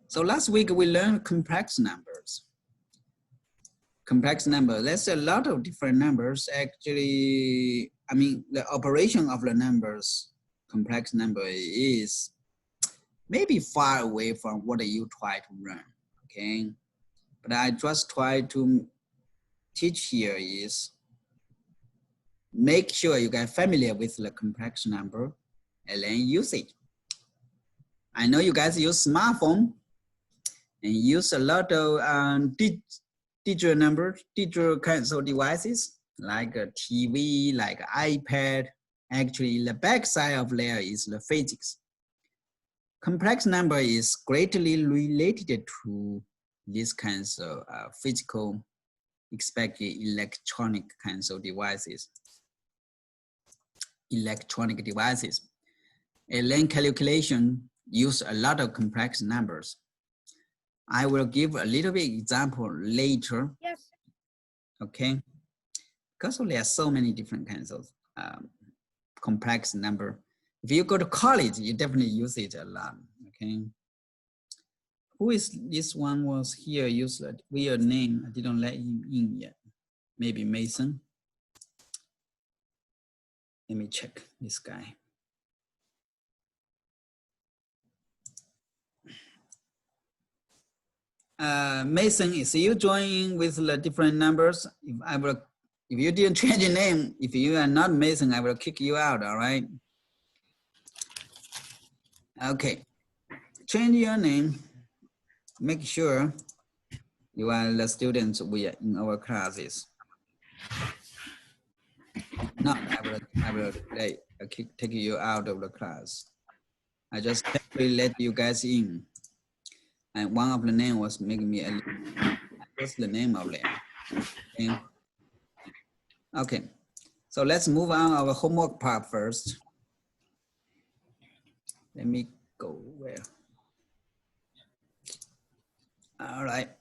So last week we learned complex numbers. Complex number, there's a lot of different numbers. Actually, I mean, the operation of the numbers, complex number is maybe far away from what you try to learn, okay? But I just try to teach here is make sure you get familiar with the complex number and then use it. I know you guys use smartphone and use a lot of digital numbers, digital kinds of devices like a TV, like iPad. Actually, the back side of there is the physics. Complex number is greatly related to these kinds of physical, especially electronic kinds of devices. Electronic devices. And then calculation use a lot of complex numbers. I will give a little bit example later. Yes. Okay. Because there are so many different kinds of complex number. If you go to college, you definitely use it a lot. Okay. Who is this one was here? Use a weird name. I didn't let him in yet. Maybe Mason. Let me check this guy. Mason, is you joining with the different numbers? If you didn't change your name, if you are not Mason, I will kick you out, all right? Okay, change your name. Make sure you are the students we are in our classes. No, I will take you out of the class. I just temporarily let you guys in. And one of the name was making me a what's the name of them? Okay, so let's move on our homework part first. Let me go where. All right.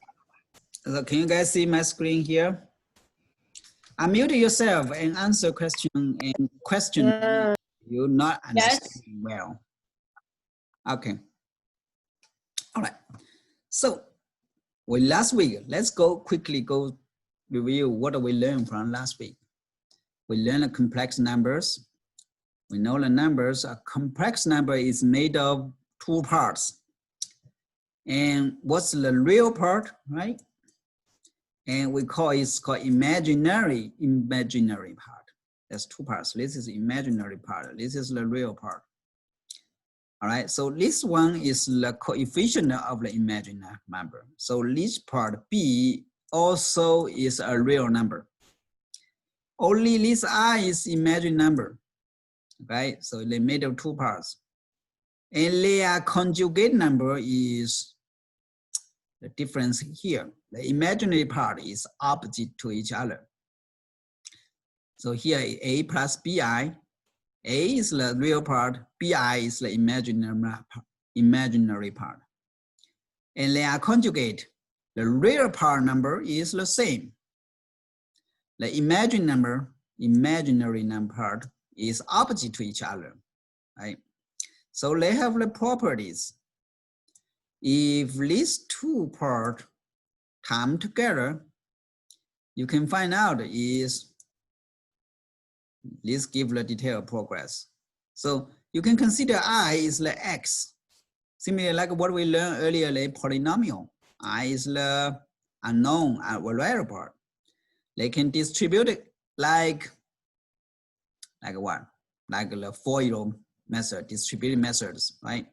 So can you guys see my screen here? Unmute yourself and answer question you not understand well. Okay. All right. So last week, let's quickly go review what we learned from last week. We learned complex numbers. We know the numbers, a complex number is made of two parts. And what's the real part, right? And we call it's called imaginary part. There's two parts. This is imaginary part. This is the real part. All right, so this one is the coefficient of the imaginary number. So this part B also is a real number. Only this I is imaginary number, right? So they made of two parts. And their conjugate number is the difference here. The imaginary part is opposite to each other. So here A plus BI. A is the real part, BI is the imaginary part. And they are conjugate. The real part number is the same. The imaginary number part is opposite to each other, right? So they have the properties. If these two parts come together, you can find out is this give the detailed progress. So you can consider I is the X. Similar like what we learned earlier, the polynomial. I is the unknown variable part. They can distribute it like what? Like the Fourier method, distributed methods, right?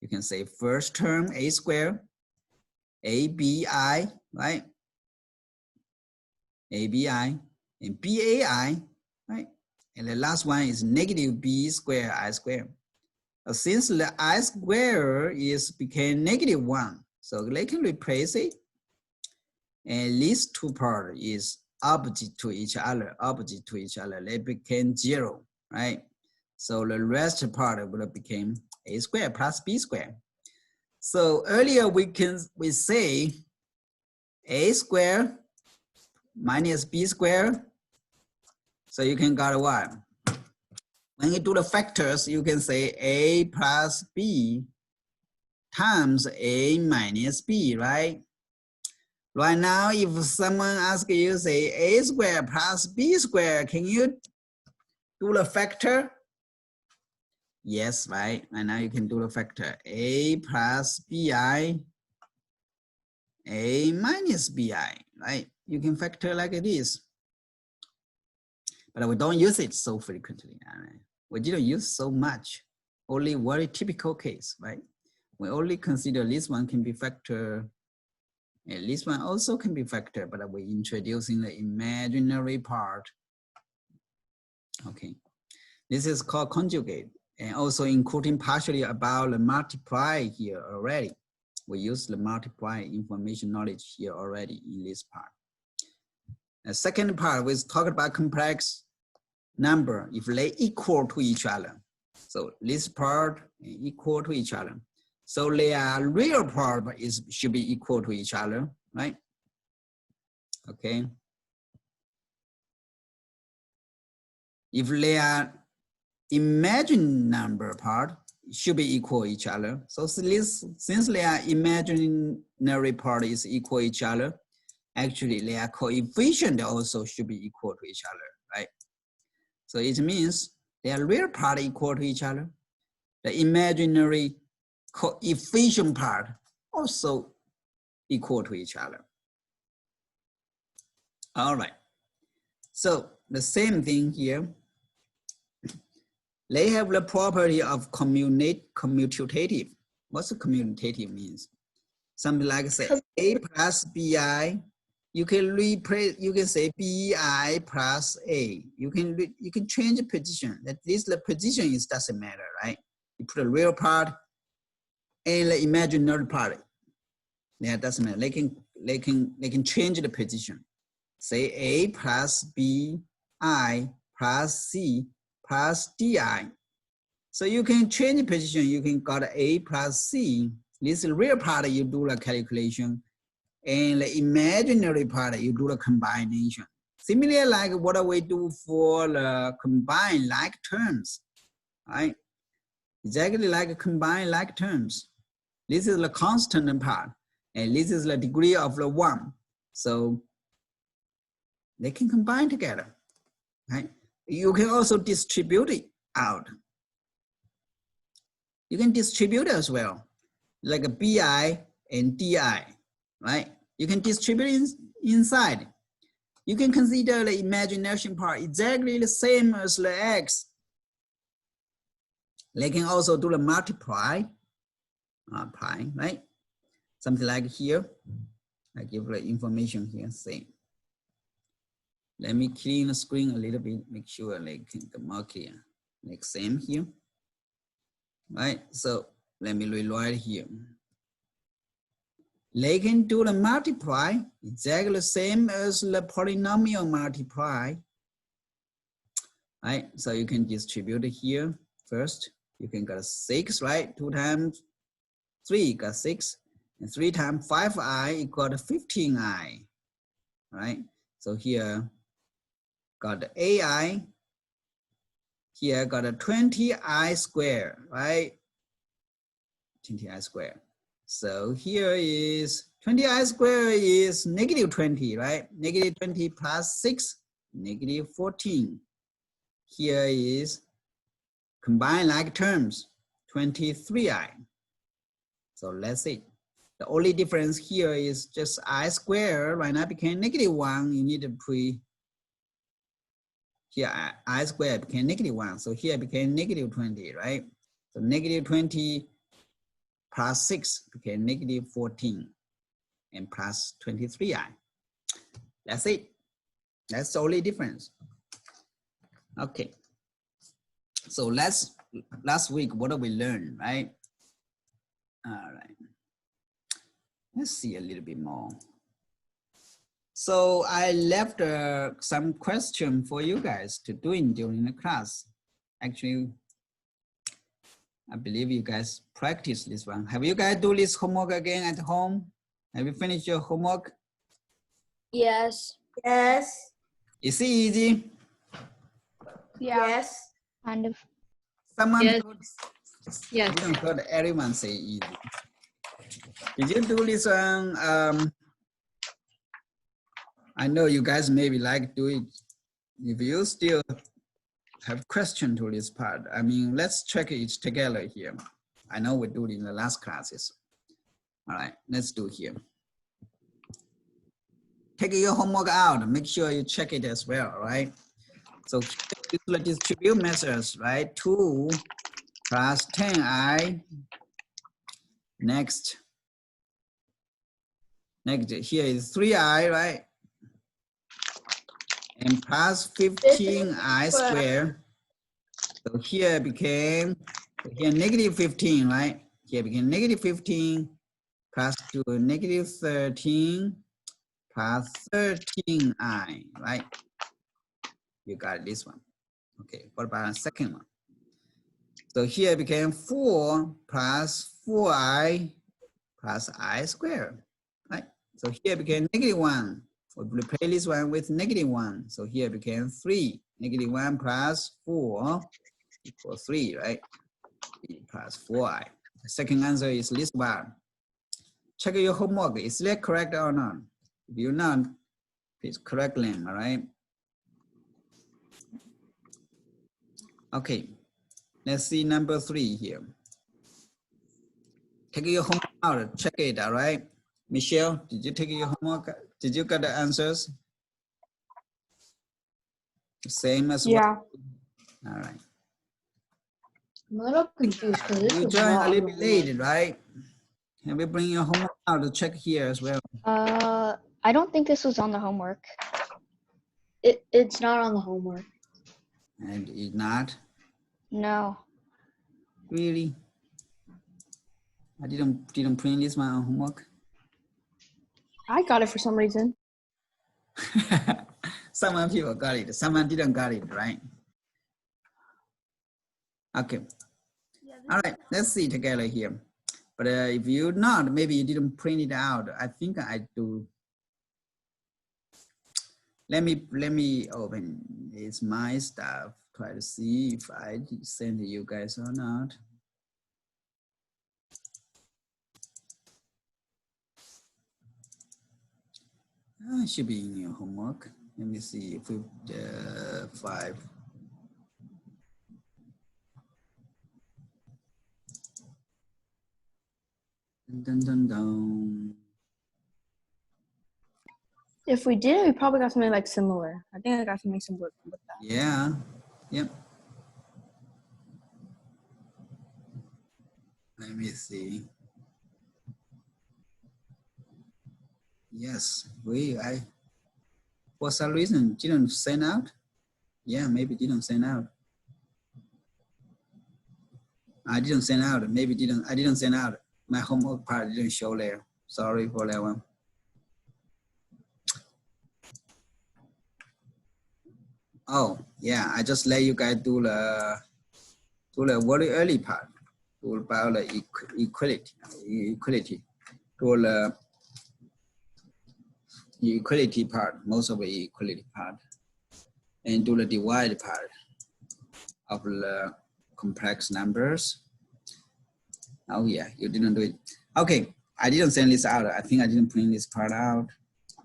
You can say first term A squared, ABI, right? ABI and BAI, right? And the last one is negative B squared I squared. Since the I squared became -1, so they can replace it. And these two parts is opposite to each other, They became 0, right? So the rest part will become A squared plus B squared. So earlier we say A squared minus B squared. So you can got what? When you do the factors, you can say A plus B times A minus B, right? Right now, if someone asks you, say, A squared plus B squared, can you do the factor? Yes, right? And now you can do the factor. A plus BI, A minus BI, right? You can factor like this. But we don't use it so frequently. Right? We didn't use so much. Only very typical case, right? We only consider this one can be factor. And this one also can be factor, but we're introducing the imaginary part. Okay, this is called conjugate, and also including partially about the multiply here already. We use the multiply information knowledge here already in this part. The second part, we talked about complex number if they equal to each other. So this part equal to each other. So their real part should be equal to each other, right? Okay. If their imaginary number part should be equal to each other. So since their imaginary part is equal to each other, actually their coefficient also should be equal to each other, right? So it means their real part equal to each other. The imaginary coefficient part also equal to each other. All right. So the same thing here. They have the property of commutative. What's the commutative means? Something like say A plus BI. You can replace. You can say BI plus A. You can change the position. That is the position is doesn't matter, right? You put the real part and the imaginary part. Yeah, doesn't matter. They can change the position. Say A plus BI plus C plus DI. So you can change the position. You can got A plus C. This real part you do the calculation, and the imaginary part you do the combination. Similarly, like what we do for the combined like terms, right? Exactly like combined like terms. This is the constant part, and this is the degree of the one. So they can combine together, right? You can also distribute it out. You can distribute as well, like a BI and DI, right? You can distribute inside. You can consider the imagination part exactly the same as the X. They can also do the multiply, right? Something like here. I give the information here, same. Let me clean the screen a little bit, make sure like the more clear. Like same here, right? So let me rewrite here. They can do the multiply exactly the same as the polynomial multiply, right? So you can distribute it here first. You can get 6, right? 2 times 3 got 6, and 3 times 5i equal to 15i, right? So here got the ai, here got a 20i squared, right? 20i squared. So here is 20i squared is negative 20, right? Negative 20 plus 6, negative 14. Here is combined like terms, 23i. So let's see. The only difference here is just I squared. Right now became negative 1. You need to put here I squared became negative 1. So here became negative 20, right? So negative 20 plus 6 became negative 14 and plus 23i. That's it. That's the only difference. Okay. So last week, what did we learn, right? All right. Let's see a little bit more. So I left some question for you guys to do during the class. Actually, I believe you guys practice this one. Have you guys do this homework again at home? Have you finished your homework? Yes. Yes. Is it easy? Yeah. Yes. And Someone yes. told, Yes. you don't heard everyone say easy. Did you do this one? I know you guys maybe like do it. If you still have question to this part, I mean, let's check it together here. I know we do it in the last classes. All right, let's do here. Take your homework out. Make sure you check it as well, right? So the distribute methods, right? 2 plus 10i. Next here is 3i, right? And plus 15i squared. So here became negative 15, right? Here became negative 15 plus 2 negative 13 plus 13i, right? You got this one. Okay, what about the second one? So here became 4 plus 4i plus I squared, right? So here became negative 1. We replace this one with negative 1. So here became 3. Negative 1 plus 4 equals 3, right? 3 plus 4i. The second answer is this one. Check your homework. Is that correct or not? If you're not, please correct them, all right? Okay, let's see number 3 here. Take your homework out, check it, all right? Michelle, did you take your homework? Did you get the answers? Same as Yeah. All right. I'm a little confused because this You was joined not a on little the bit late, right? Can we bring your homework out to check here as well? I don't think this was on the homework. It's not on the homework. And it's not? No. Really? I didn't print this one on homework. I got it for some reason. Some people got it, someone didn't got it, right? Okay. All right, let's see together here. But if you're not, maybe you didn't print it out. I think I do. Let me open. It's my stuff. Try to see if I send to you guys or not. It should be in your homework. Let me see if we 5. Dun, dun, dun. If we did, we probably got something like similar. I think I got something similar with that. Yeah. Yep. Let me see. Yes, for some reason didn't send out. Yeah, maybe didn't send out. I didn't send out. Maybe I didn't send out. My homework part didn't show there. Sorry for that one. Oh yeah, I just let you guys do the very early part. Do about the equality. Do the equality part, most of the equality part, and do the divide part of the complex numbers. Oh yeah, you didn't do it. Okay, I didn't send this out. I think I didn't print this part out,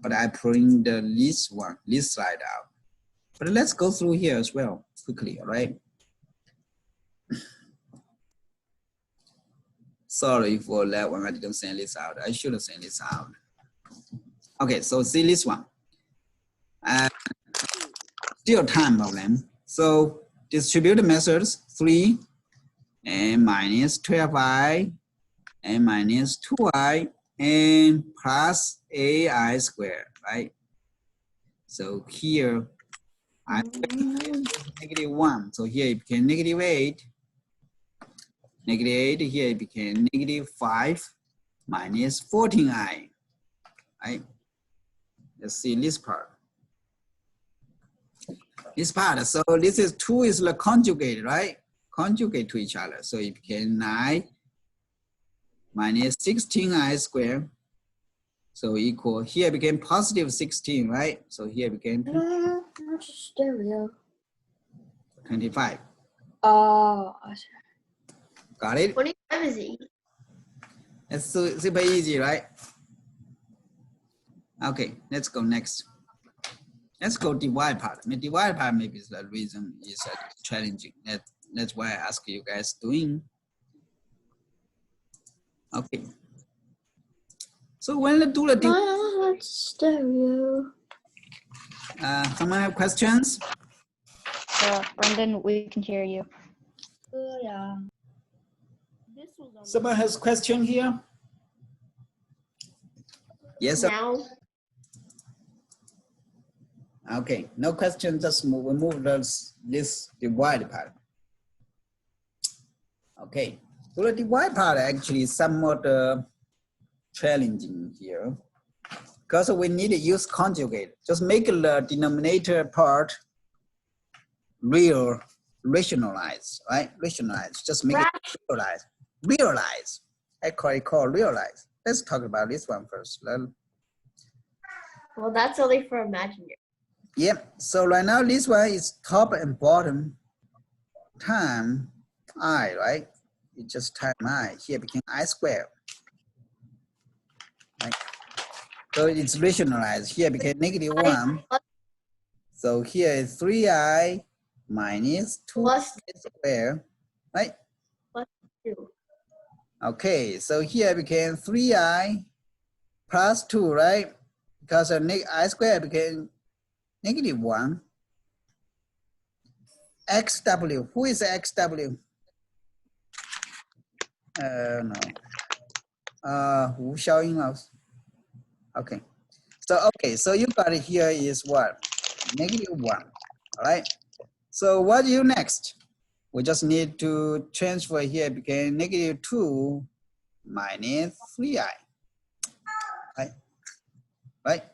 but I print the list slide out. But let's go through here as well quickly, all right? Sorry for that one, I didn't send this out. I should have sent this out. Okay, so see this one. Still time problem. So distribute methods 3 and minus 12i and minus 2i and plus ai squared, right? So here I negative 1. So here it became negative 8. Negative 8, here it became negative 5 minus 14i, right? Let's see this part. This part, so this is 2 is the conjugate, right? Conjugate to each other. So it became 9 minus 16i squared. So equal, here became positive 16, right? So here became Stereo. 25. Oh, Got it? 25 is 8. It's so super easy, right? Okay, let's go next. Let's go divide part. I mean, divide part maybe is the reason is challenging. That's why I ask you guys doing. Okay. So when I do the stereo. Someone have questions? Brendan, we can hear you. Yeah. Someone has question here? Yes. Now. Okay, no question. Just remove this divide part. Okay, so the divide part actually is somewhat challenging here because we need to use conjugate. Just make the denominator part rationalize, right? Rationalize. Just make it realize. Realize. I call realize. Let's talk about this one first. Well, that's only for imaginary. Yep. So right now this one is top and bottom time I, right? It just time I. Here became I squared. Right? So it's rationalized. Here became -1. So here is 3i minus 2 squared, right? Plus 2. Okay, so here became 3i plus 2, right? Because I squared became -1. xw, who is xw? No. Who showing us? Okay. So you got it here is what? -1. All right. So what do you next? We just need to transfer here became -2 minus 3i. Right? Right?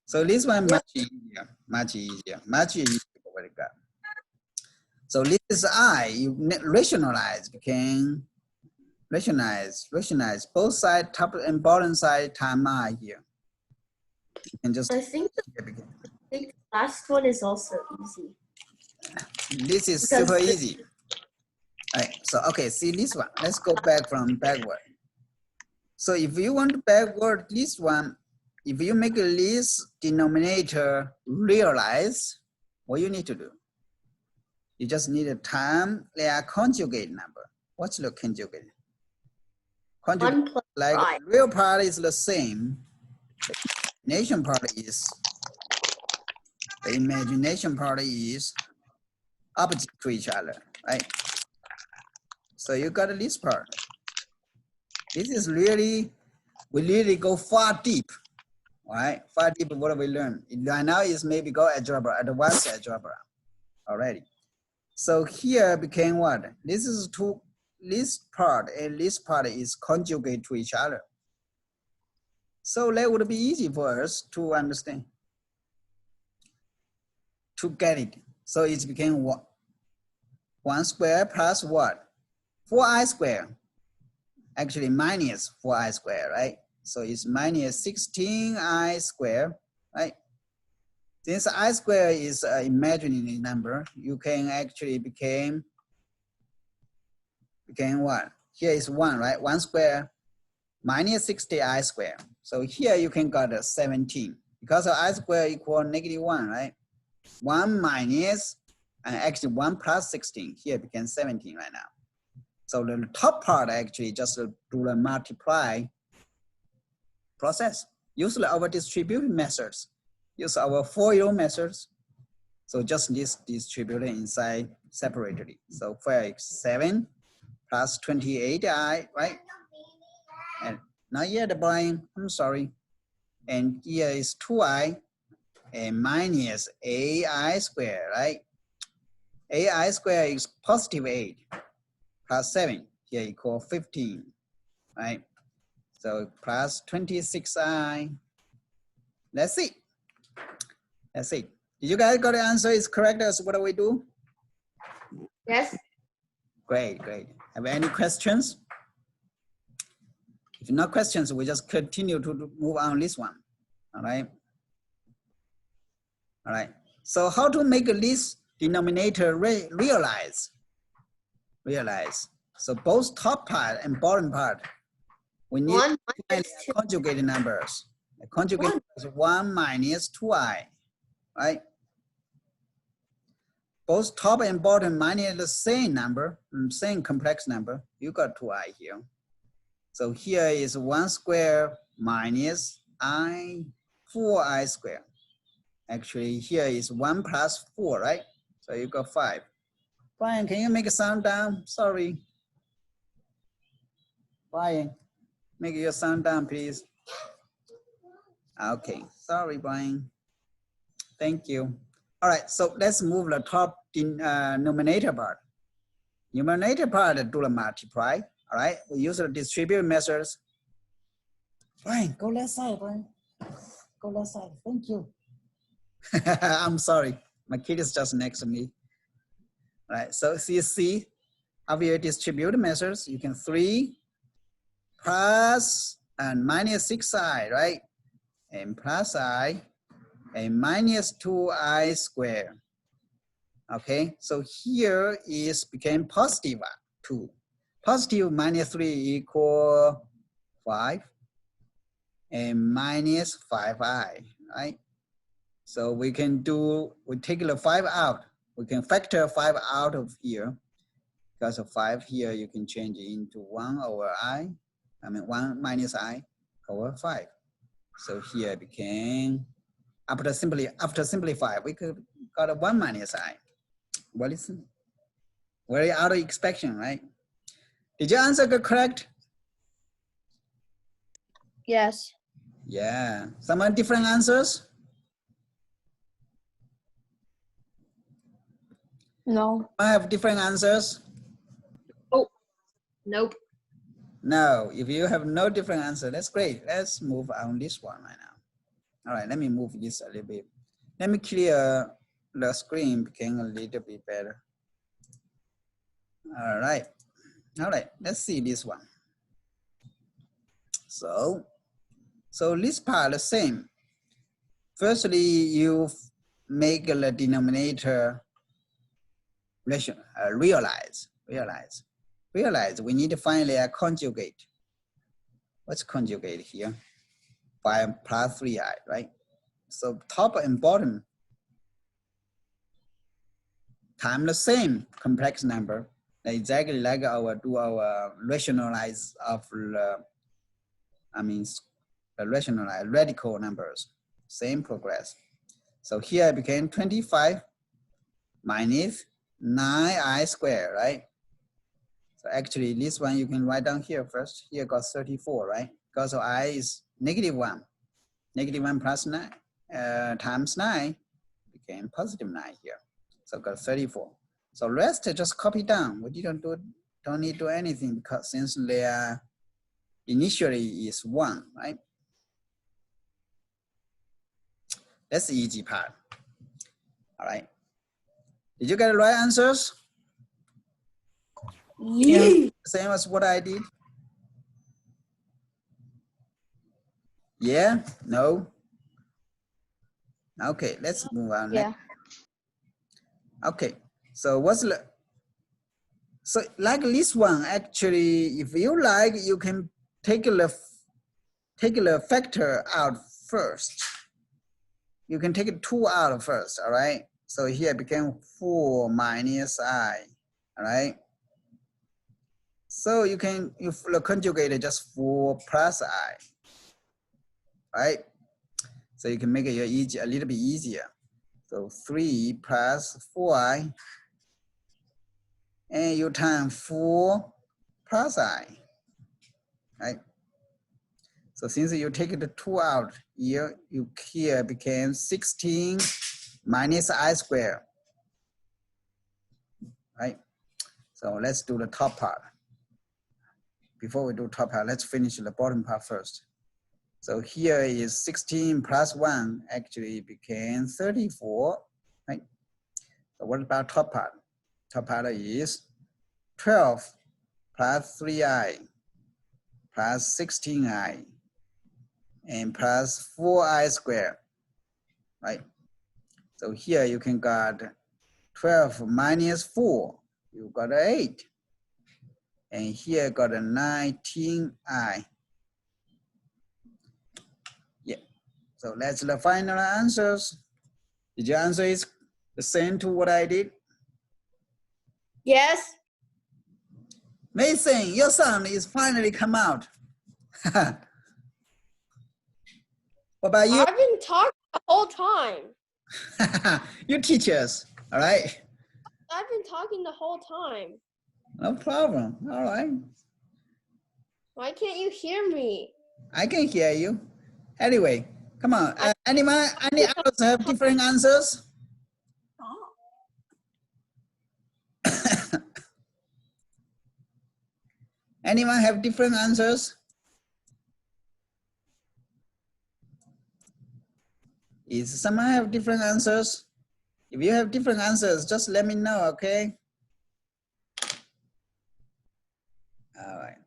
So this one much easier, much easier, much easier. So this is I, you rationalize became rationalize both sides, top and bottom side time I here. And just I think the last one is also easy. This is Because super easy. All right, so okay, see this one. Let's go back from backward. So if you want to backward this one, if you make this denominator realize, what you need to do? You just need a time their conjugate number. What's the conjugate? Conjugate, 1 plus like 5. real part is the same. The imagination part is opposite to each other, right? So you got this part. This is really, we really go far deep, all right? Far deep, what do we learn? Right now is maybe go algebra, advanced algebra already. So here became what? This is this part and this part is conjugate to each other. So that would be easy for us to understand, to get it. So it became what? 1 square plus what? 4i squared. Actually minus 4i squared, right? So it's minus 16i squared, right? Since I squared is an imaginary number, you can actually became what? Here is 1, right? 1 square minus 60i squared. So here you can got a 17 because of I squared equal -1, right? 1 minus, and actually 1 plus 16, here became 17 right now. So the top part actually just do the multiply process. Use our distribution methods. Use our FOIL methods. So just this distributed inside separately. So for 7 plus 28i, right? And not yet, Brian, I'm sorry. And here is 2i and minus ai squared, right? ai squared is positive 8 plus 7, here equal 15, right? So plus 26i. Let's see. Let's see. Did you guys got the answer is correct as what do we do? Yes. Great, great. Have any questions? If no questions, we just continue to move on this one. All right. All right. So how to make this denominator realize? Realize. So both top part and bottom part We need One to find the conjugate numbers. The conjugate is 1 minus 2i, right? Both top and bottom minus the same number, same complex number. You got 2i here. So here is 1 square minus 4i squared. Actually, here is 1 plus 4, right? So you got 5. Brian, can you make a sound down? Sorry. Brian, make your sound down, please. Okay, sorry, Brian. Thank you. All right, so let's move the top denominator part. Numerator part, do the multiply. All right, we use the distribute methods. Brian, go left side, Brian. Go left side. Thank you. I'm sorry. My kid is just next to me. All right, so you see how you distribute measures. You can 3 plus and minus 6i, right? And plus I and minus 2i squared. Okay, so here is became positive 2. Positive minus 3 equal 5 and minus 5i, right? So we can take the 5 out. We can factor 5 out of here. Because of 5 here, you can change it into 1 over I. I mean 1 minus I over 5. So here became, after simplify, we could got a 1 minus I. Well, it's very out of expression, right? Did your answer get correct? Yes. Yeah. Someone different answers? No. I have different answers. Nope. No, if you have no different answer, that's great. Let's move on this one right now. All right, let me move this a little bit. Let me clear the screen, became a little bit better. All right, let's see this one. So this part the same. Firstly, you make the denominator realize. We need to find a conjugate. What's conjugate here? 5 plus 3i, right? So top and bottom time the same complex number, exactly like our rationalize of rationalize radical numbers, same progress. So here it became 25 minus 9i squared, right? So actually this one you can write down here first. Here got 34, right? Because of I is -1. -1 plus 9 times 9 became +9 here. So got 34. So rest just copy down. We don't need to do anything because since they are initially is 1, right? That's the easy part. All right. Did you get the right answers? Yeah. Same as what I did? Yeah? No? Okay, let's move on. Yeah. Okay, so so like this one, actually, if you like, you can take the factor out first. You can take 2 out first, all right? So here it became 4 minus I, all right? So you conjugate just 4 plus I, right? So you can make it a little bit easier. So 3 plus 4i, and you times 4 plus I, right? So since you take the 2 out, here became 16 minus I squared, right? So let's do the top part. Before we do top part, let's finish the bottom part first. So here is 16 plus 1 actually became 34, right? So what about top part? Top part is 12 plus 3i plus 16i and plus 4i squared, right? So here you can got 12 minus 4, you got 8. And here got a 19i. So that's the final answers. Did your answer is the same to what I did? Yes. Mason, your sound is finally come out. What about you? I've been talking the whole time. You teach us, all right? I've been talking the whole time. No problem, all right. Why can't you hear me? I can hear you. Anyway, come on. Any others have different answers? Anyone have different answers? Is someone have different answers? If you have different answers, just let me know, okay? All right.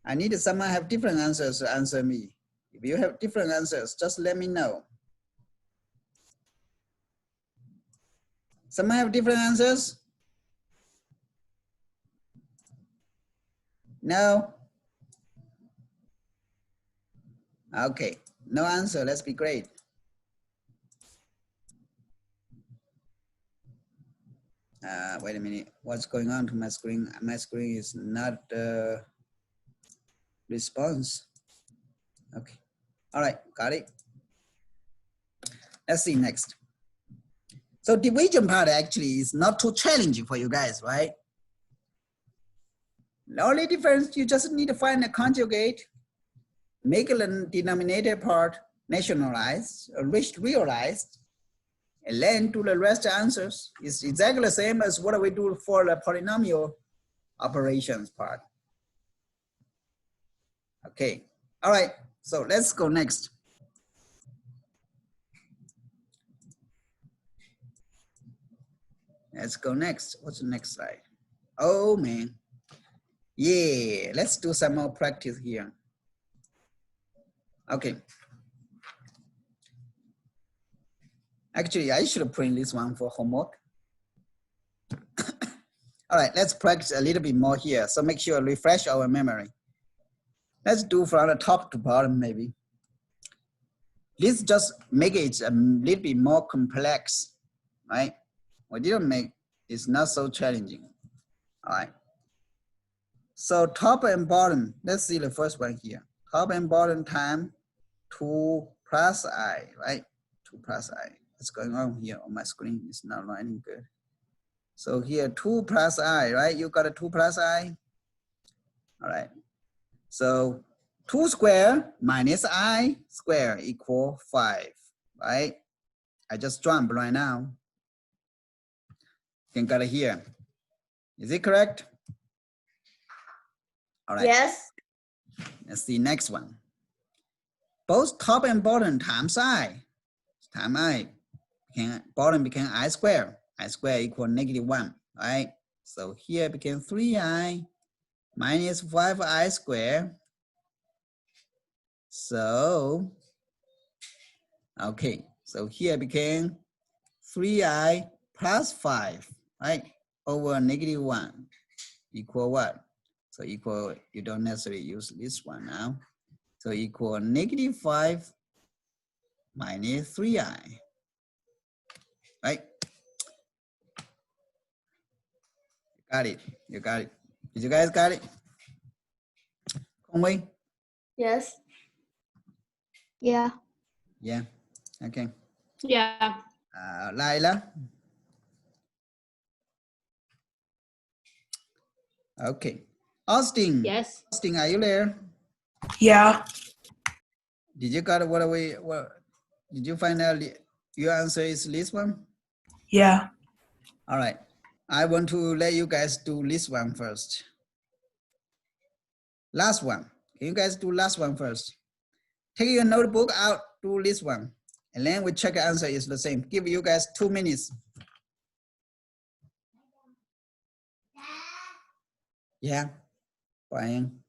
I need someone have different answers to answer me. If you have different answers, just let me know. Someone have different answers? No? Okay, no answer, let's be great. Wait a minute, what's going on to my screen? My screen is not response. Okay, all right, got it. Let's see next. So division part actually is not too challenging for you guys, right? The only difference, you just need to find a conjugate, make the denominator part nationalized, realized, and then do the rest answers. It's exactly the same as what we do for the polynomial operations part. Okay, all right, so let's go next. Let's go next. What's the next slide? Oh man. Yeah, let's do some more practice here. Okay. Actually, I should print this one for homework. All right, let's practice a little bit more here. So make sure refresh our memory. Let's do from the top to bottom maybe. Let's just make it a little bit more complex, right? We didn't make, it's not so challenging. All right. So top and bottom, let's see the first one here. Top and bottom time 2 plus I, right? 2 plus I. What's going on here on my screen? It's not running good. So here 2 plus I, right? You got a 2 plus I. All right. So 2 square minus I square equal 5, right? I just jumped right now. You can get it here. Is it correct? All right. Yes. Let's see next one. Both top and bottom times I. Time I. Bottom became I square. I square equal -1, right? So here became 3I minus 5I square. So, okay. So here became 3I plus 5, right? Over -1 equal what? So equal, you don't necessarily use this one now. So equal -5 minus 3I, right? Got it, you got it. Did you guys got it? Conway? Yes. Yeah. Yeah, okay. Yeah. Lila? Okay. Austin? Yes. Austin, are you there? Yeah. Did you got what did you find out your answer is this one? Yeah. All right. I want to let you guys do this one first. Last one. Can you guys do last one first? Take your notebook out, do this one. And then we check the answer is the same. Give you guys 2 minutes. Yeah, Brian.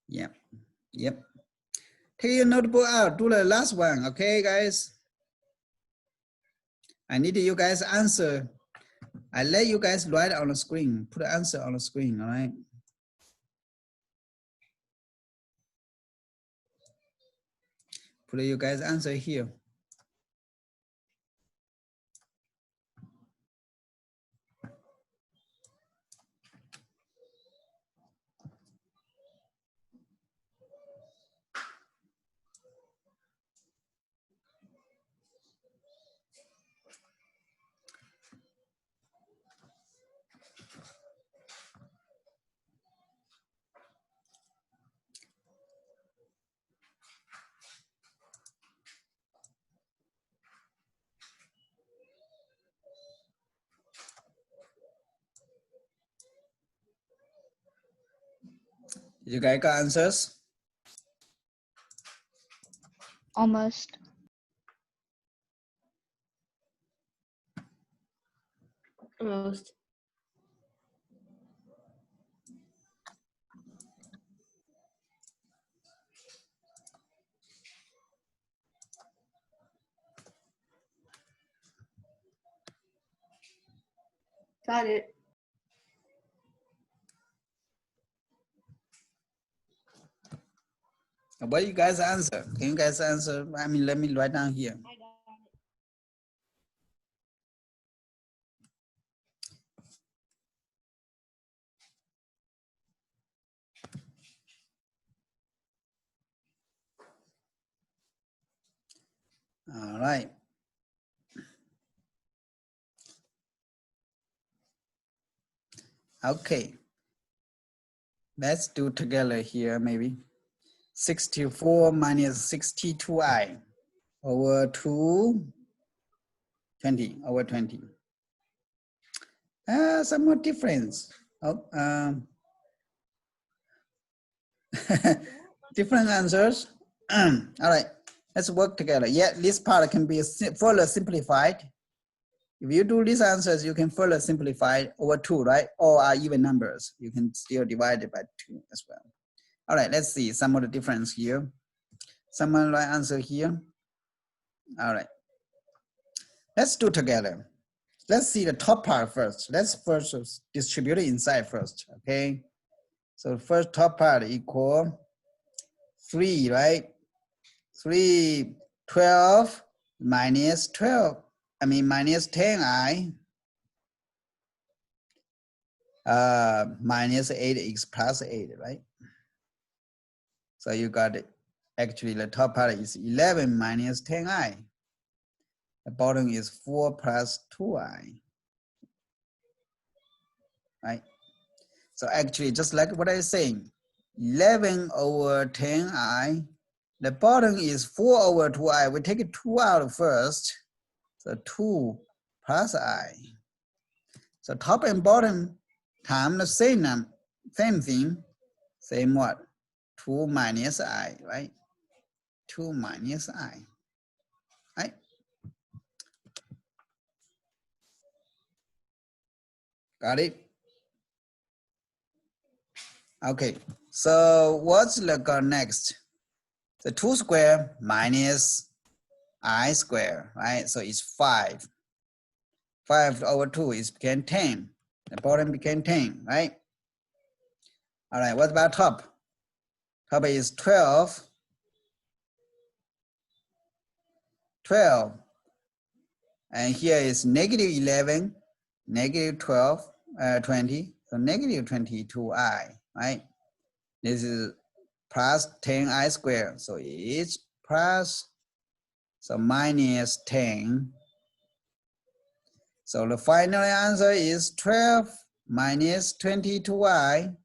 Yep, yep. Take your notebook out, do the last one, okay, guys? I need you guys answer I let you guys write on the screen, put the answer on the screen, all right? Put you guys answer here. You guys got answers? Almost. Almost. Got it. What do you guys answer? Can you guys answer? I mean, let me write down here. All right. Okay. Let's do together here, maybe. 64 minus 62i over 2, 20, over 20. Some more difference. Oh, different answers. All right, let's work together. Yeah, this part can be further simplified. If you do these answers, you can further simplify over 2, right? Or are even numbers. You can still divide it by 2 as well. All right, let's see some of the difference here. Someone write answer here. All right. Let's do together. Let's see the top part first. Let's first distribute it inside first, okay? So first top part equal 3, right? 3, 12 minus 12. I mean minus 10i minus 8x plus 8, right? So you got it. Actually, the top part is 11 minus 10i. The bottom is 4 plus 2i, right? So actually, just like what I was saying, 11 over 10i, the bottom is 4 over 2i. We take 2 out first, so 2 plus I. So top and bottom time the same thing, same what? 2 minus I, right? 2 minus I, right? Got it? Okay, so what's the next? The 2 square minus I square, right? So it's 5. 5 over 2 is became 10. The bottom became 10, right? All right, what about top? Top is 12. 12. And here is negative 11, negative 12, 20. So negative 22i, right? This is plus 10i squared. So it's plus, so minus 10. So the final answer is 12 minus 22i.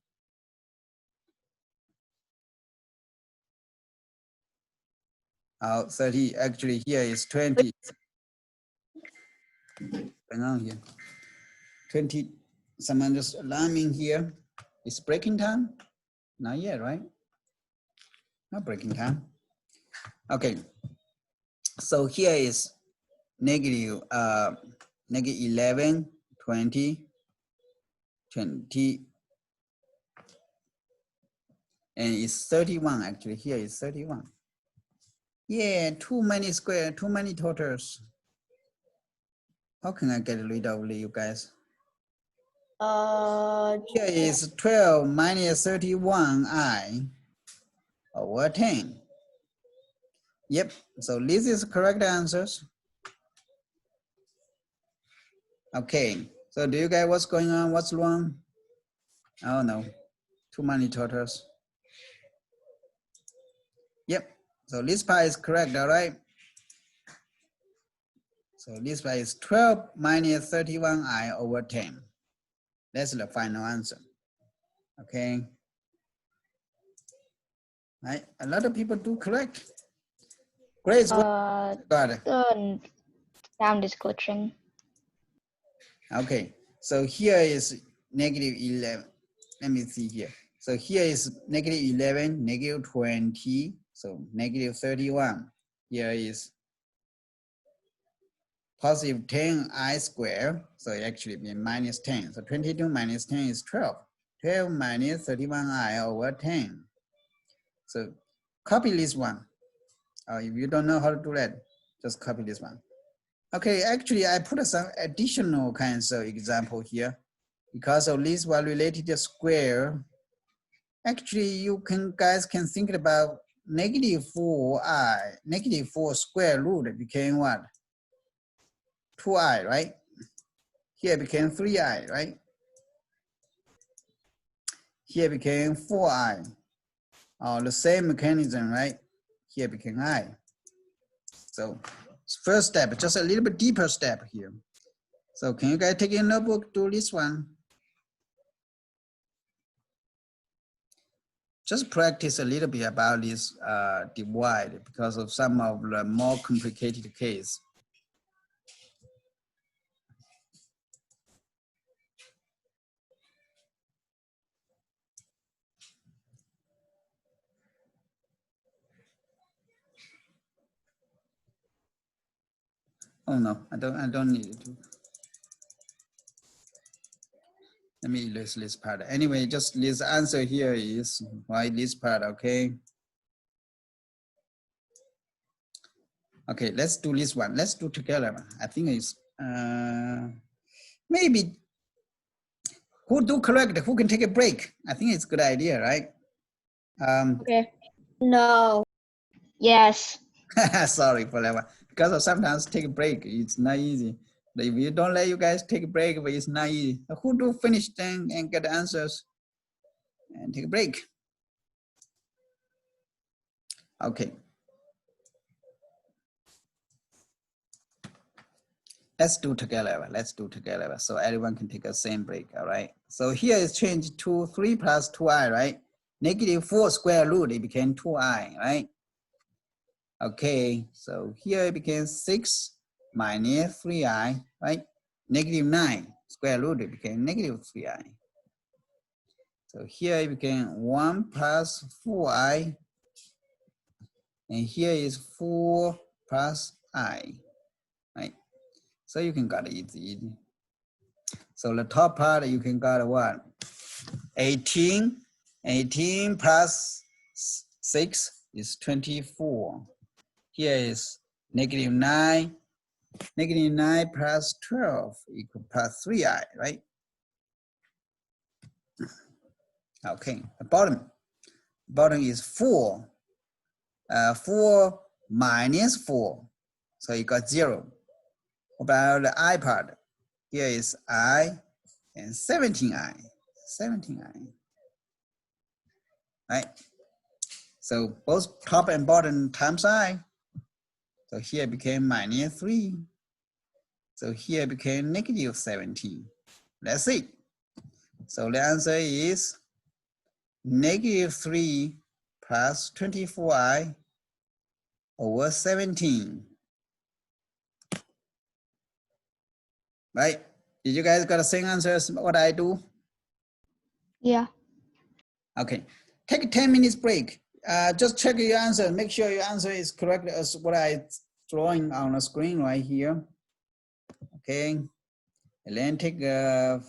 Oh, 30, actually here is 20. Hang on here. 20, someone just alarming here. It's breaking time? Not yet, right? Not breaking time. Okay, so here is negative, negative 11, 20, 20, and it's 31 actually. Here is 31. Yeah, too many square, too many totals. How can I get rid of you guys? Here is 12 minus 31i over 10. Yep, so this is correct answers. Okay, so do you guys what's going on? What's wrong? Oh no, too many totals. Yep, so this part is correct, all right? So this part is 12 minus 31i over 10. That's the final answer. Okay. Right, a lot of people do correct. Grace, what got it? The sound is glitching. Okay, so here is negative 11. Let me see here. So here is negative 11, negative 20, so negative 31. Here is positive 10i squared, so it actually be minus 10. So 22 minus 10 is 12. 12 minus 31i over 10. So copy this one. If you don't know how to do that, just copy this one. Okay, actually I put some additional kinds of example here. Because of this one related to square, actually you guys can think about negative 4i, negative 4 square root became what? 2i, right? Here became 3i, right? Here became 4i. The same mechanism, right? Here became I. So first step, just a little bit deeper step here. So can you guys take your notebook, do this one? Just practice a little bit about this divide because of some of the more complicated case. Oh no, I don't need it to. Let me erase this part. Anyway, just this answer here is why this part, okay? Okay, let's do this one. Let's do together. I think it's maybe who do correct, who can take a break? I think it's a good idea, right? Okay. No. Yes. Sorry for that one. Because of sometimes take a break, it's not easy. If you don't let you guys take a break, but it's not easy. Who do finish then and get the answers and take a break? Okay. Let's do together. Let's do together. So everyone can take a same break. All right. So here is changed to 3 plus 2i, right? Negative 4 square root, it became 2i, right? Okay. So here it became 6 minus 3i, right? Negative 9 square root, it became negative 3i. So here it became 1 plus 4i. And here is 4 plus I, right? So you can get it easy. So the top part, you can get what? 18. 18 plus 6 is 24. Here is negative 9. Negative 9 plus 12 equal plus 3i, right? Okay, the bottom is 4. 4 minus 4. So you got 0. About the I part, here is I and 17i. 17i. Right? So both top and bottom times I. So here became minus 3. So here became negative 17. That's it. So the answer is negative 3 plus 24i over 17. Right? Did you guys got the same answer as what I do? Yeah. Okay. Take a 10 minutes break. Just check your answer. Make sure your answer is correct as what I drawing on the screen right here. Okay. And then take I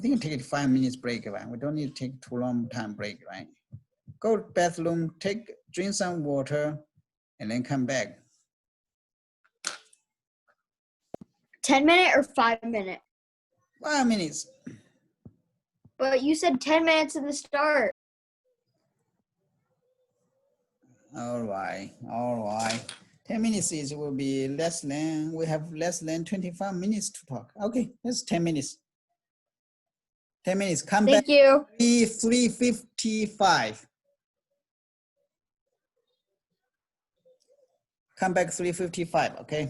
think take a 5 minutes break, right? We don't need to take too long time break, right? Go to bathroom, drink some water, and then come back. 10 minute or 5 minute? 5 minutes. But you said 10 minutes at the start. All right. 10 minutes will be less than, we have less than 25 minutes to talk. Okay, that's 10 minutes. 10 minutes, come back. Thank you. 3:55. Come back 3:55, okay?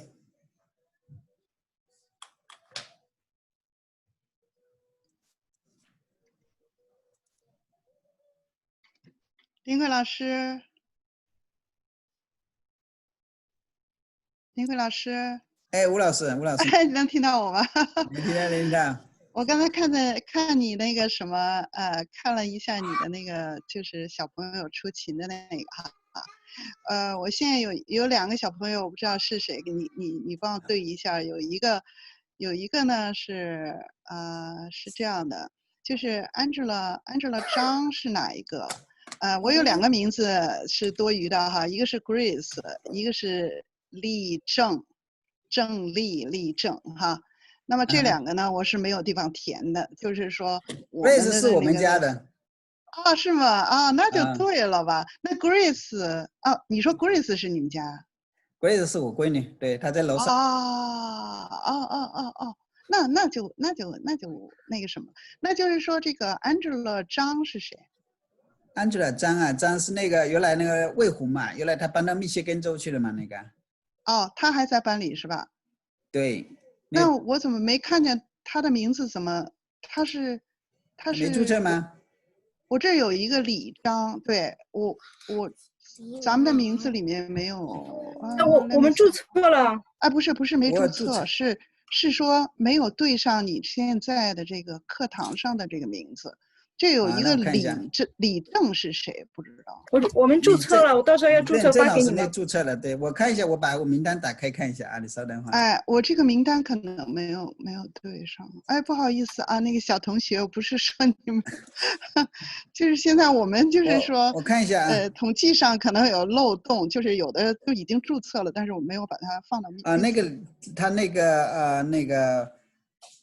林慧老师，林慧老师，哎，吴老师，你能听到我吗？没听到您的？我刚才看你那个什么，看了一下你的那个，就是小朋友出勤的那个哈，我现在有2个小朋友，我不知道是谁，你帮我对一下，有一个呢是这样的，就是 Angela 张是哪一个？我有2个名字是多余的哈，一个是 Grace， 一个是立正哈。那么这2个呢，我是没有地方填的，就是说我们的Grace 是我们家的。啊，是吗？啊，那就对了吧？那 Grace 啊，你说 Grace 是你们家 Grace 是我闺女，对，她在楼上。那就那个什么，那就是说这个 Angela 张是谁？ Angela 张是那个原来那个魏红嘛，原来她搬到密歇根州去了嘛，那个。哦，她还在班里是吧？对。那我怎么没看见她的名字？怎么她是没注册吗？我这有一个李张，对我咱们的名字里面没有。我们注册了。啊，不是没注册，是说没有对上你现在的这个课堂上的这个名字。这有一个李正是谁？不知道。我们注册了，我到时候要注册发给你们。注册了，对，我看一下，我把我名单打开看一下啊，你稍等会儿。哎，我这个名单可能没有对上，哎，不好意思啊，那个小同学，我不是说你们，就是现在我们就是说，我看一下啊，统计上可能有漏洞，就是有的都已经注册了，但是我没有把它放到那个他那个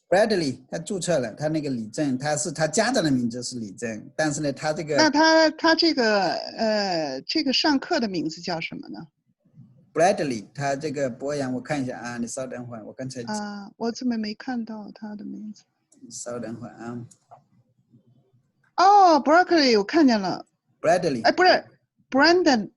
Bradley 他注册了，他那个李正，他家长的名字是李正，但是呢，他这个那他这个上课的名字叫什么呢 ？Bradley 他这个博洋，我看一下啊，你稍等会儿，我刚才我怎么没看到他的名字？稍等会儿啊。哦 ，Berkeley 我看见了 ，Bradley， 哎，不是 Brandon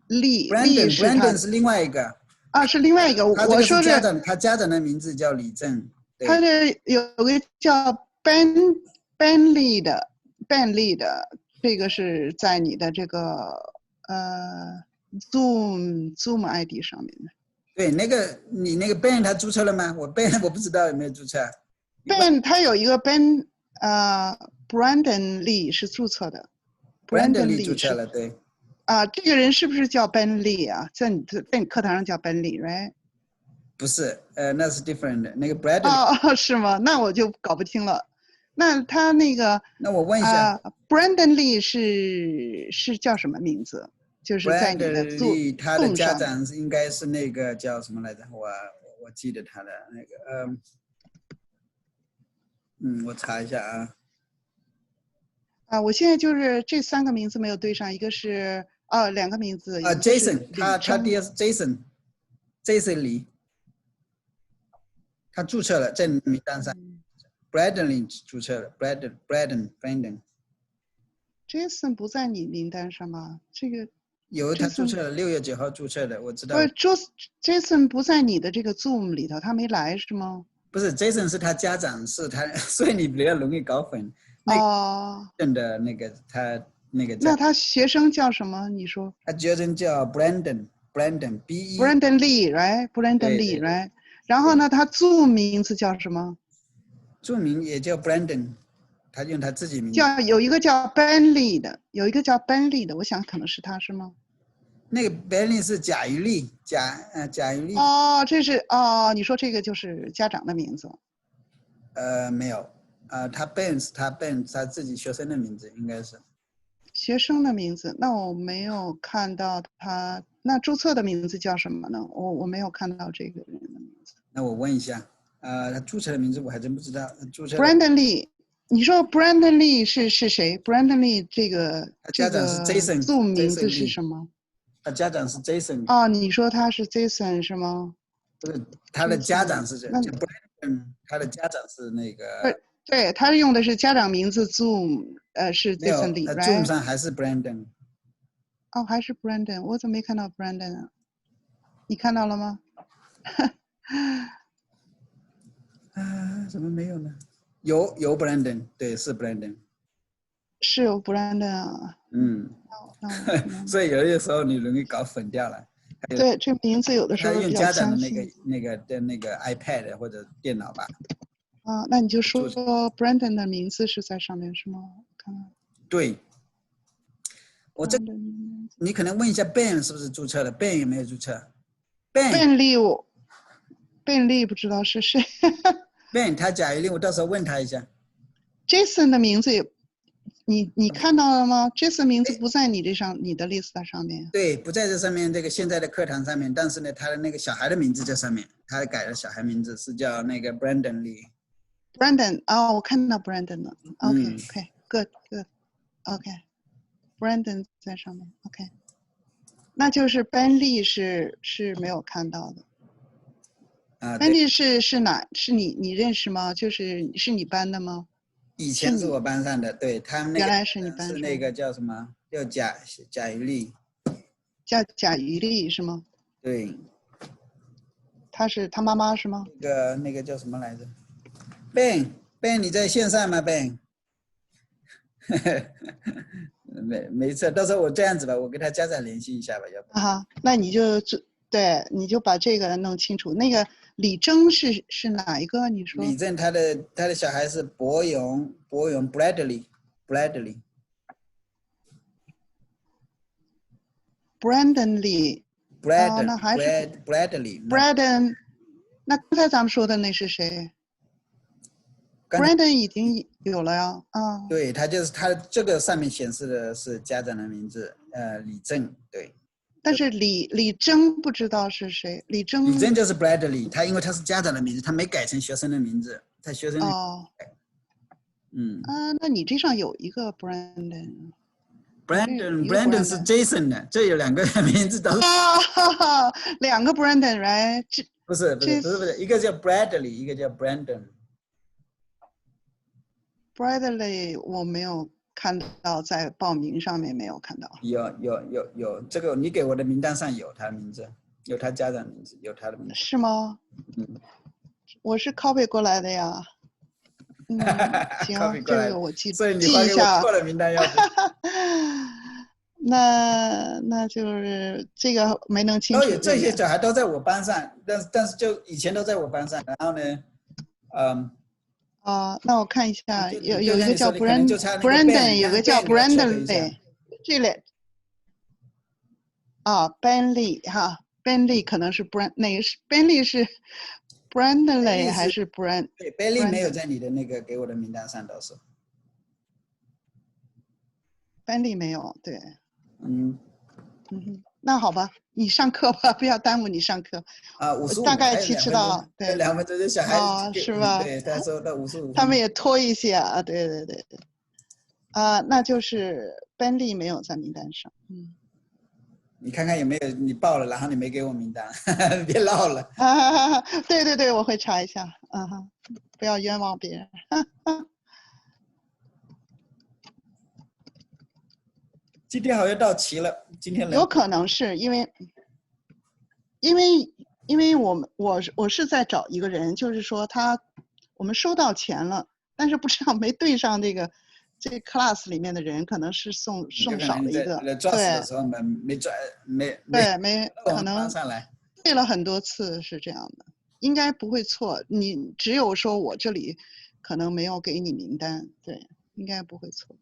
Lee，Brandon 是另外一个啊，是另外一个，我说是他家长的名字叫李正。他这有个叫 Benley 的，这个是在你的这个Zoom ID 上面的。对，你那个 Ben 他注册了吗？我 Ben 我不知道有没有注册。Ben 他有一个 Brandon Lee 是注册的。Brandon Lee 注册了，对。这个人是不是叫 Benley 啊？在你课堂上叫 Benley，right？不是，那是 different 的，那个 Bradley。哦，是吗？那我就搞不清了。那他那个，那我问一下，Brandon Lee 是叫什么名字？就是在你的Lee，他的家长应该是那个叫什么来着？我记得他的那个，我查一下啊。我现在就是这3个名字没有对上，一个是2个名字。Jason， 他爹是 Jason 李。他注册了，在名单上。Bradley 注册了 ，Brandon。Jason 不在你名单上吗？这个有，他注册了，6月9号注册的，我知道。不是 Jason 不在你的这个 Zoom 里头，他没来是吗？不是 ，Jason 是他家长，是他，所以你比较容易搞混。真的那个他那个。那他学生叫什么？你说？他学生叫 Brandon Brandon Lee，right？Brandon Lee，right？然后呢，他注名字叫什么？注名也叫 Brandon， 他用他自己名字。有一个叫 Benley 的，我想可能是他，是吗？那个 Benley 是贾玉丽，贾玉丽。这是你说这个就是家长的名字？没有，他 Ben 是他自己学生的名字，应该是。学生的名字，那我没有看到他。那注册的名字叫什么呢？我没有看到这个人的名字。那我问一下，他注册的名字我还真不知道。注册 Brandon Lee，你说 Brandon Lee 是谁 ？Brandon Lee 他家长是 Jason Zoom 名字 Jason 是 Lee 什么？他家长是 Jason，哦，你说他是 Jason 是吗？不是他的家长是那叫 Brandon，他的家长是那不个是对，他用的是家长名字 Zoom，是没有， Jason Lee，他 right？ Zoom 上还是 Brandon。哦，还是 Brandon， 我怎么没看到 Brandon 啊？你看到了吗？啊，怎么没有呢？有 Brandon， 对，是 Brandon。是有 Brandon 啊。嗯，那我可能所以有些时候你容易搞混掉了。对这名字有的时他候比较用家长的相近那个 iPad 或者电脑吧。啊。那你就说注 Brandon 的名字是在上面是吗？我看看对，我这 Brandon 你可能问一下 Ben 是不是注册了 ？Ben 有没有注册？Ben 便利不知道是谁。Ben 他贾一令，我到时候问他一下。Jason 的名字也，你看到了吗？Jason 名字不在你的 list 上面。对，不在这上面，这个现在的课堂上面，但是呢，他的那个小孩的名字在上面，他改了小孩名字是叫那个 Brandon Lee。Brandon，哦，我看到 Brandon 了。嗯 OK，good，OK。Brandon 在上面。OK，那就是 Ben Lee 是没有看到的。啊， Ben 对， Lee 是哪？是你认识吗？是你班的吗？以前是我班上的，对他们那个原来是你班上是那个叫什么？叫贾一丽。叫贾于丽是吗？对，他妈妈是吗？那个叫什么来着 ？Ben，你在线上吗 ？Ben， 没事，到时候我这样子吧，我跟他家长联系一下吧，要不。那你就把这个弄清楚。那个李征是哪一个？你说李正他的小孩是博勇 Bradley。Brandon Lee，那还是 Bradley。 Brandon。那刚才咱们说的那是谁？Brandon 已经有了呀。对，他就是他这个上面显示的是家长的名字，李正，对。但是李征不知道是谁。李征就是 Bradley， 他因为他是家长的名字，他没改成学生的名字，他学生的名字那你这上有一个 Brandon。 Brandon 是 Jason 的，这有两个名字都是。两个 Brandon， right？ 不是，一个叫 Bradley， 一个叫 Brandon。 Bradley 我没有看到，在报名上面没有看到。有，这个你给我的名单上有他的名字，有他家长名字，有他的名字。是吗？我是 copy 过来的呀。行，这个我记一下。所以你发给我错了名单要不。那就是这个没弄清楚。这些小孩都在我班上，但是就以前都在我班上，然后呢，那我看一下，有一个叫 Brandon， 有个叫 Brandon Lee， 这类Ben Lee 哈 ，Ben Lee 可能是哪个是 Ben Lee 是 Brandon Lee 还是 对 Ben Lee 没有在你的那个给我的名单上，倒是 Ben Lee 没有，对。嗯那好吧，你上课吧，不要耽误你上课。55大概知道，对，2分钟这小孩子是吧？对，他说到55。他们也拖一些啊，对。那就是 Ben Lee 没有在名单上。你看看有没有你报了，然后你没给我名单，别唠了。对，我会查一下。不要冤枉别人。今天好像到齐了，今天有可能是因为我是在找一个人，就是说我们收到钱了，但是不知道没对上这个 class 里面的人，可能是送少了一个。对，没可能对了很多次是这样的，应该不会错。你只有说我这里可能没有给你名单，对，应该不会错。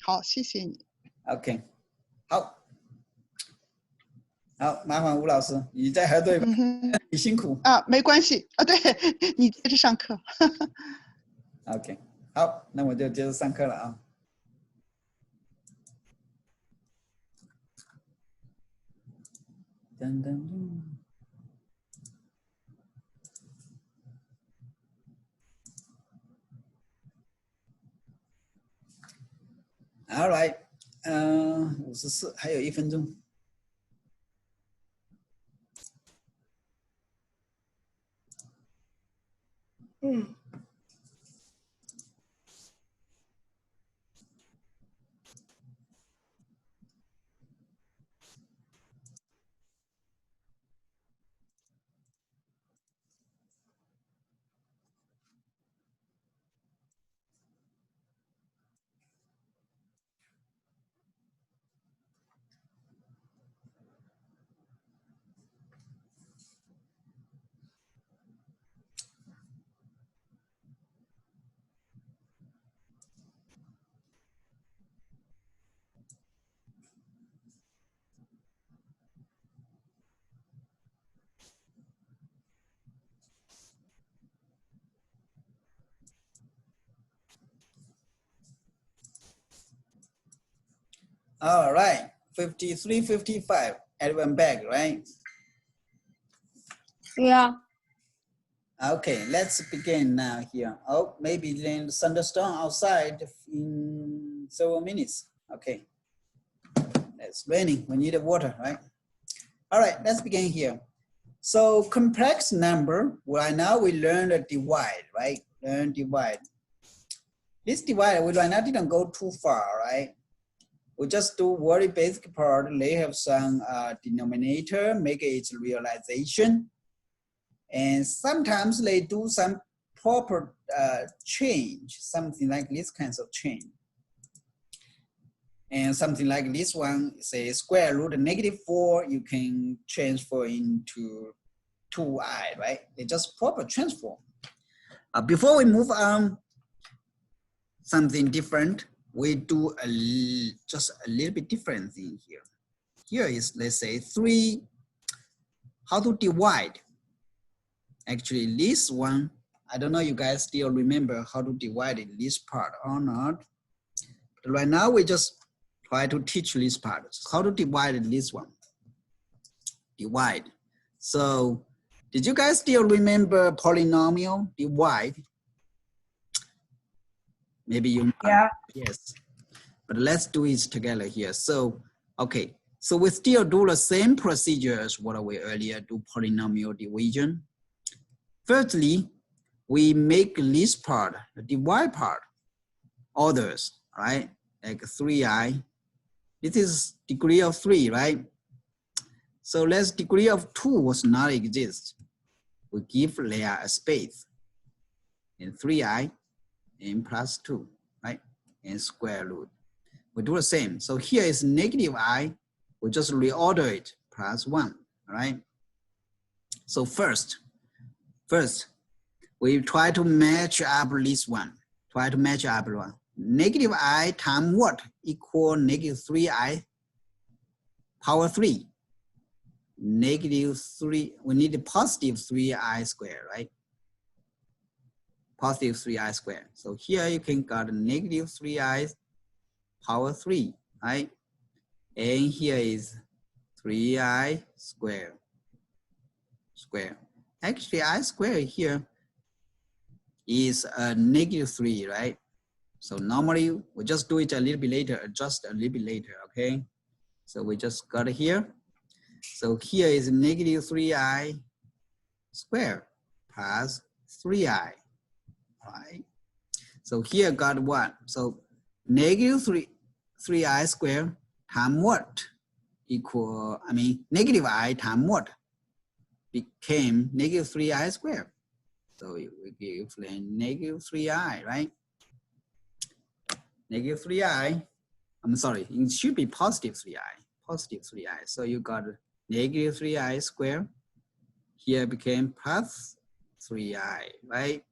好，谢谢你。OK， 好，麻烦吴老师，你在核对吧？你辛苦没关系对，你接着上课。OK， 好，那我就接着上课了啊。噔噔噔。All right. 54，还有1分钟。All right, 53, 55. Everyone back, right? Yeah. Okay, let's begin now here. Oh, maybe then thunderstorm outside in several minutes. Okay, it's raining. We need water, right? All right, let's begin here. So complex number, right now we learn the divide, right? Learn divide. This divide, we right now didn't go too far, right? We just do very basic part. They have some denominator, make its realization. And sometimes they do some proper change, something like this kinds of change. And something like this one, say square root of -4, you can transfer into 2i, right? They just proper transform. Before we move on, something different, we do just a little bit different thing here. Here is, let's say 3, how to divide. Actually, this one, I don't know you guys still remember how to divide in this part or not. But right now, we just try to teach this part. How to divide in this one. Divide. So, did you guys still remember polynomial divide? Maybe you. Yeah. Yes. But let's do it together here. So, okay. So we still do the same procedure as what we earlier do polynomial division. Firstly, we make this part, the divide part, orders, right? Like 3i. This is degree of 3, right? So let's degree of 2 was not exist. We give there a space. And 3i and plus 2, right? And square root. We do the same. So here is -i. We just reorder it plus 1, right? So first, we try to match up this one. Try to match up one. -i times what? Equal -3i power 3. -3, we need a positive 3i squared, right? Positive 3i squared. So here you can got -3i power 3, right? And here is 3i squared. Actually, I squared here is a -3, right? So normally we just do it a little bit later, adjust a little bit later, okay? So we just got it here. So here is -3i squared plus 3i, right? So here got what? So -3i squared times what? Equal, I mean, -i times what? Became -3i squared. So we give -3i, right? -3i, I'm sorry, it should be positive 3i, So you got -3i squared. Here became plus 3i, right?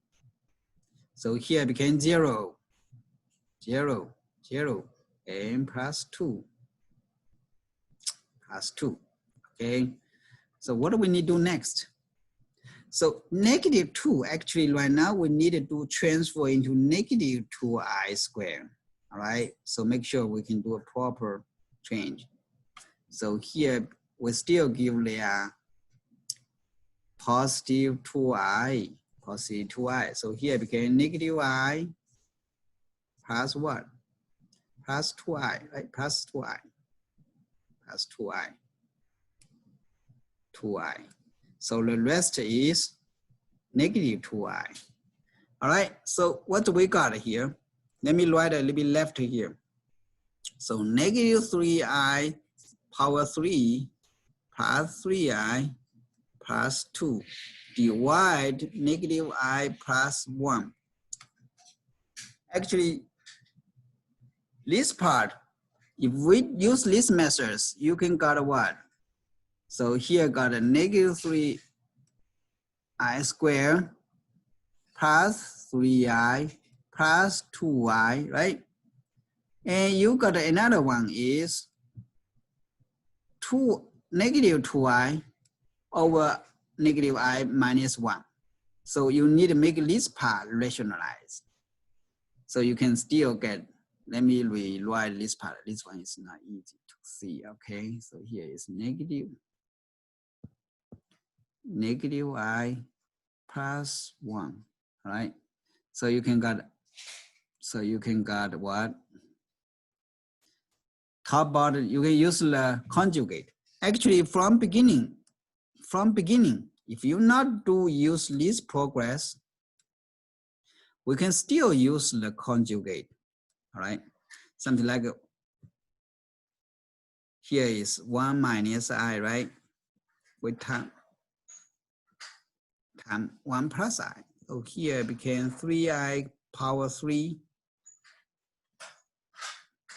So here became 0, and plus 2, okay? So what do we need to do next? So -2, actually right now we need to transfer into -2i squared, all right? So make sure we can do a proper change. So here we still give the positive 2i. So here became -i plus what? plus 2i, right? Plus 2i, plus 2i, 2i. So the rest is negative 2i. All right, so what do we got here? Let me write a little bit left here. So negative 3i power 3 plus 3i plus 2 divide negative I plus 1. Actually, this part, if we use these methods, you can got what? So here got a negative 3i squared plus 3i plus 2i, right? And you got another one is negative 2i over negative I minus 1. So you need to make this part rationalize. So you can still get, let me rewrite this part. This one is not easy to see, okay? So here is negative I plus 1, all right? So you can get what? Top bottom, you can use the conjugate. Actually, from beginning, if you not use this progress, we can still use the conjugate, all right? Something like here is 1 minus I, right? With time 1 plus I. So here became 3i power 3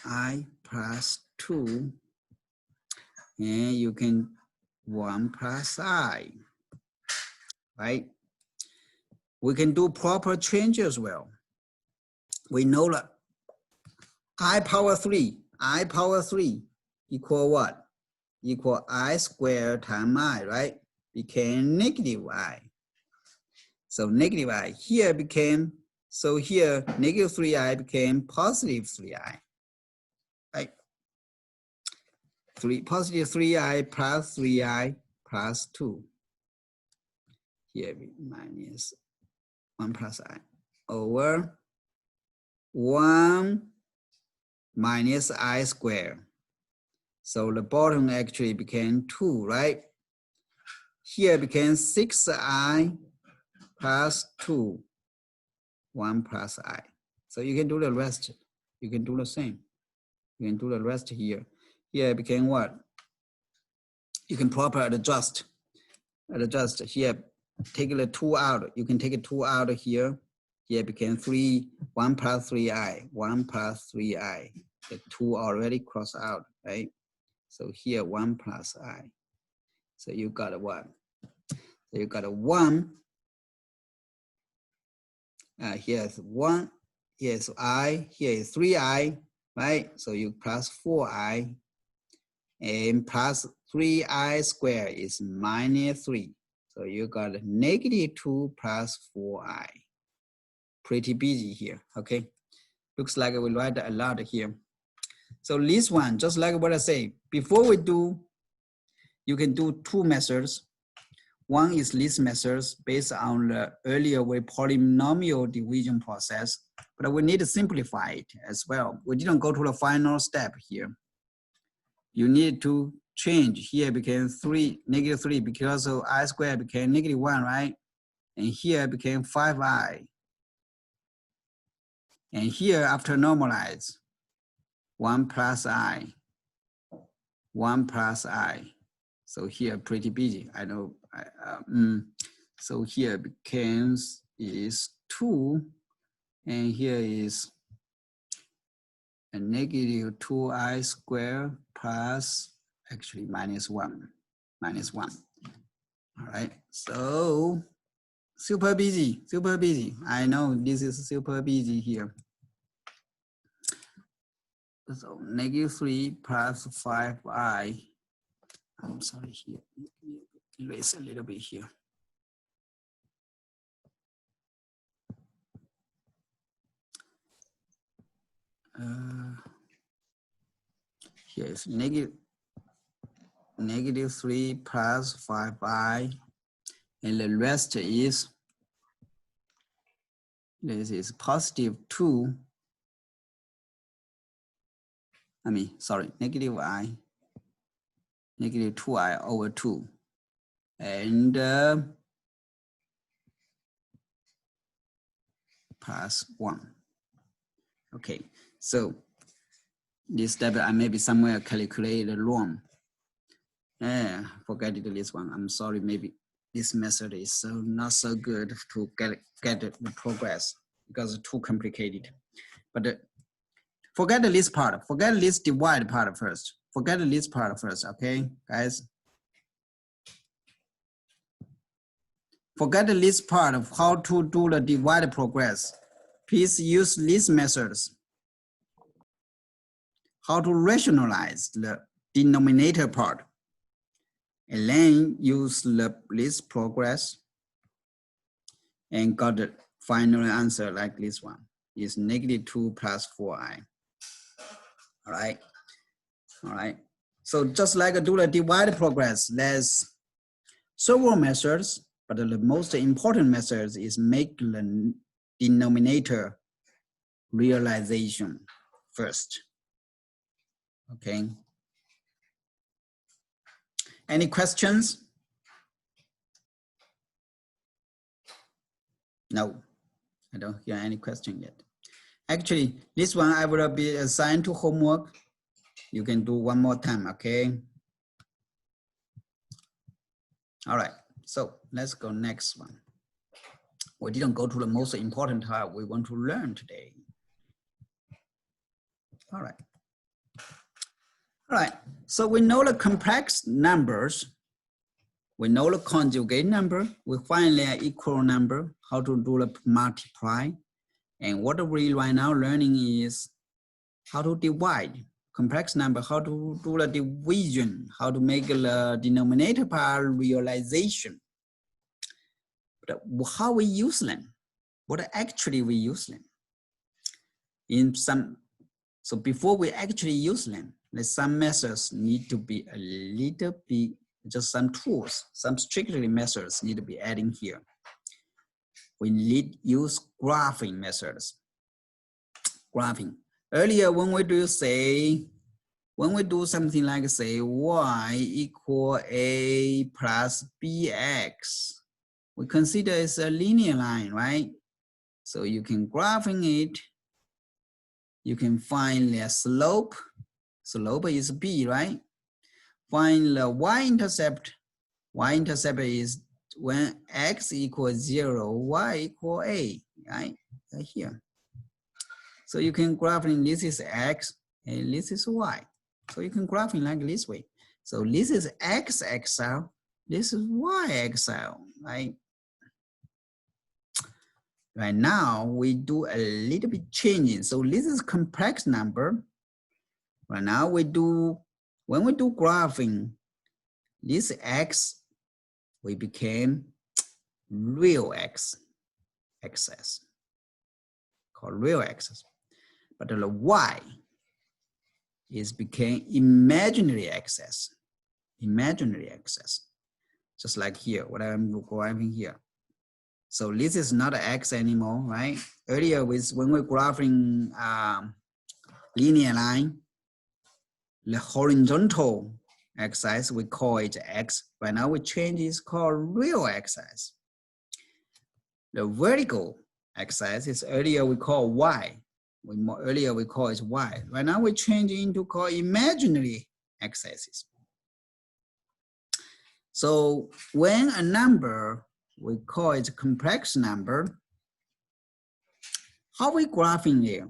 I plus 2, and you can 1 plus I, right? We can do proper change as well. We know that I power 3 equal what? Equal I squared times I, right? Became negative I. So negative I here became, so here negative 3i became positive 3i, right? Positive 3i plus 3i plus 2. Here minus 1 plus I over 1 minus I squared. So the bottom actually became 2, right? Here became 6i plus 2, 1 plus I. So you can do the rest. You can do the same. You can do the rest here. Here it became what? You can properly adjust. Here, take the 2 out. You can take a 2 out here. Here it became 3, 1 plus 3i, 1 plus 3i. The 2 already crossed out, right? So here 1 plus I. So you got a what? So you got a 1. Here's 1. Here's I. Here is 3i, right? So you plus 4i. And plus 3i squared is minus 3. So you got negative 2 plus 4i. Pretty busy here, okay? Looks like we write a lot here. So this one, just like what I say, before we do, you can do 2 methods. One is this method based on the earlier way polynomial division process, but we need to simplify it as well. We didn't go to the final step here. You need to change. Here became 3, negative 3, because of I squared became negative 1, right? And here became 5i. And here after normalize, 1 plus I, 1 plus I. So here pretty busy, I know. So here becomes is 2, and here is a negative 2i squared plus actually minus 1. All right, so super busy. I know this is super busy here. So negative 3 plus 5i. I'm sorry, here, erase a little bit here. Here is negative 3 plus 5i, and the rest is, this is positive 2 sorry, negative I, negative 2I over 2. And plus 1. Okay, so this step I maybe somewhere calculated wrong. Forget it, this one. I'm sorry, maybe this method is so not so good to get the progress because it's too complicated. But forget this part, forget this divide part first. Forget this part first, okay, guys? Forget this part of how to do the divide progress. Please use these methods. How to rationalize the denominator part. And then use this progress and got the final answer like this one. Is negative 2 plus 4I. All right. All right. So just like do the divide progress, there's several methods, but the most important method is make the denominator realization first. Okay. Any questions? No, I don't hear any question yet. Actually, this one I will be assigned to homework. You can do one more time, okay? All right, so let's go next one. We didn't go to the most important part we want to learn today. All right. All right, so we know the complex numbers. We know the conjugate number. We find their equal number, how to do the multiply. And what we right now learning is how to divide complex number, how to do the division, how to make the denominator part realization. But how we use them, what actually we use them. In some, so before we actually use them, some methods need to be a little bit, just some tools, some strictly methods need to be adding here. We need use graphing methods. Graphing. Earlier, when we do something like say y equal a plus bx, we consider it's a linear line, right? So you can graphing it. You can find the slope. Slope is b, right? Find the y-intercept. Y-intercept is when x equals 0, y equal a, right? Right here. So you can graphing this is x and this is y. So you can graphing like this way. So this is x axis, this is y axis, right? Right now we do a little bit changing. So this is complex number. Right now we do, when we do graphing, this x, we became real x axis, called real axis. But the y is became imaginary axis, just like here, what I'm graphing here. So this is not an x anymore, right? Earlier when we're graphing linear line, the horizontal axis, we call it x. Right now we change it, called real axis. The vertical axis is earlier we call y. Earlier we call it y. Right now we change it into call imaginary axis. So when a number, we call it complex number, how we graphing it?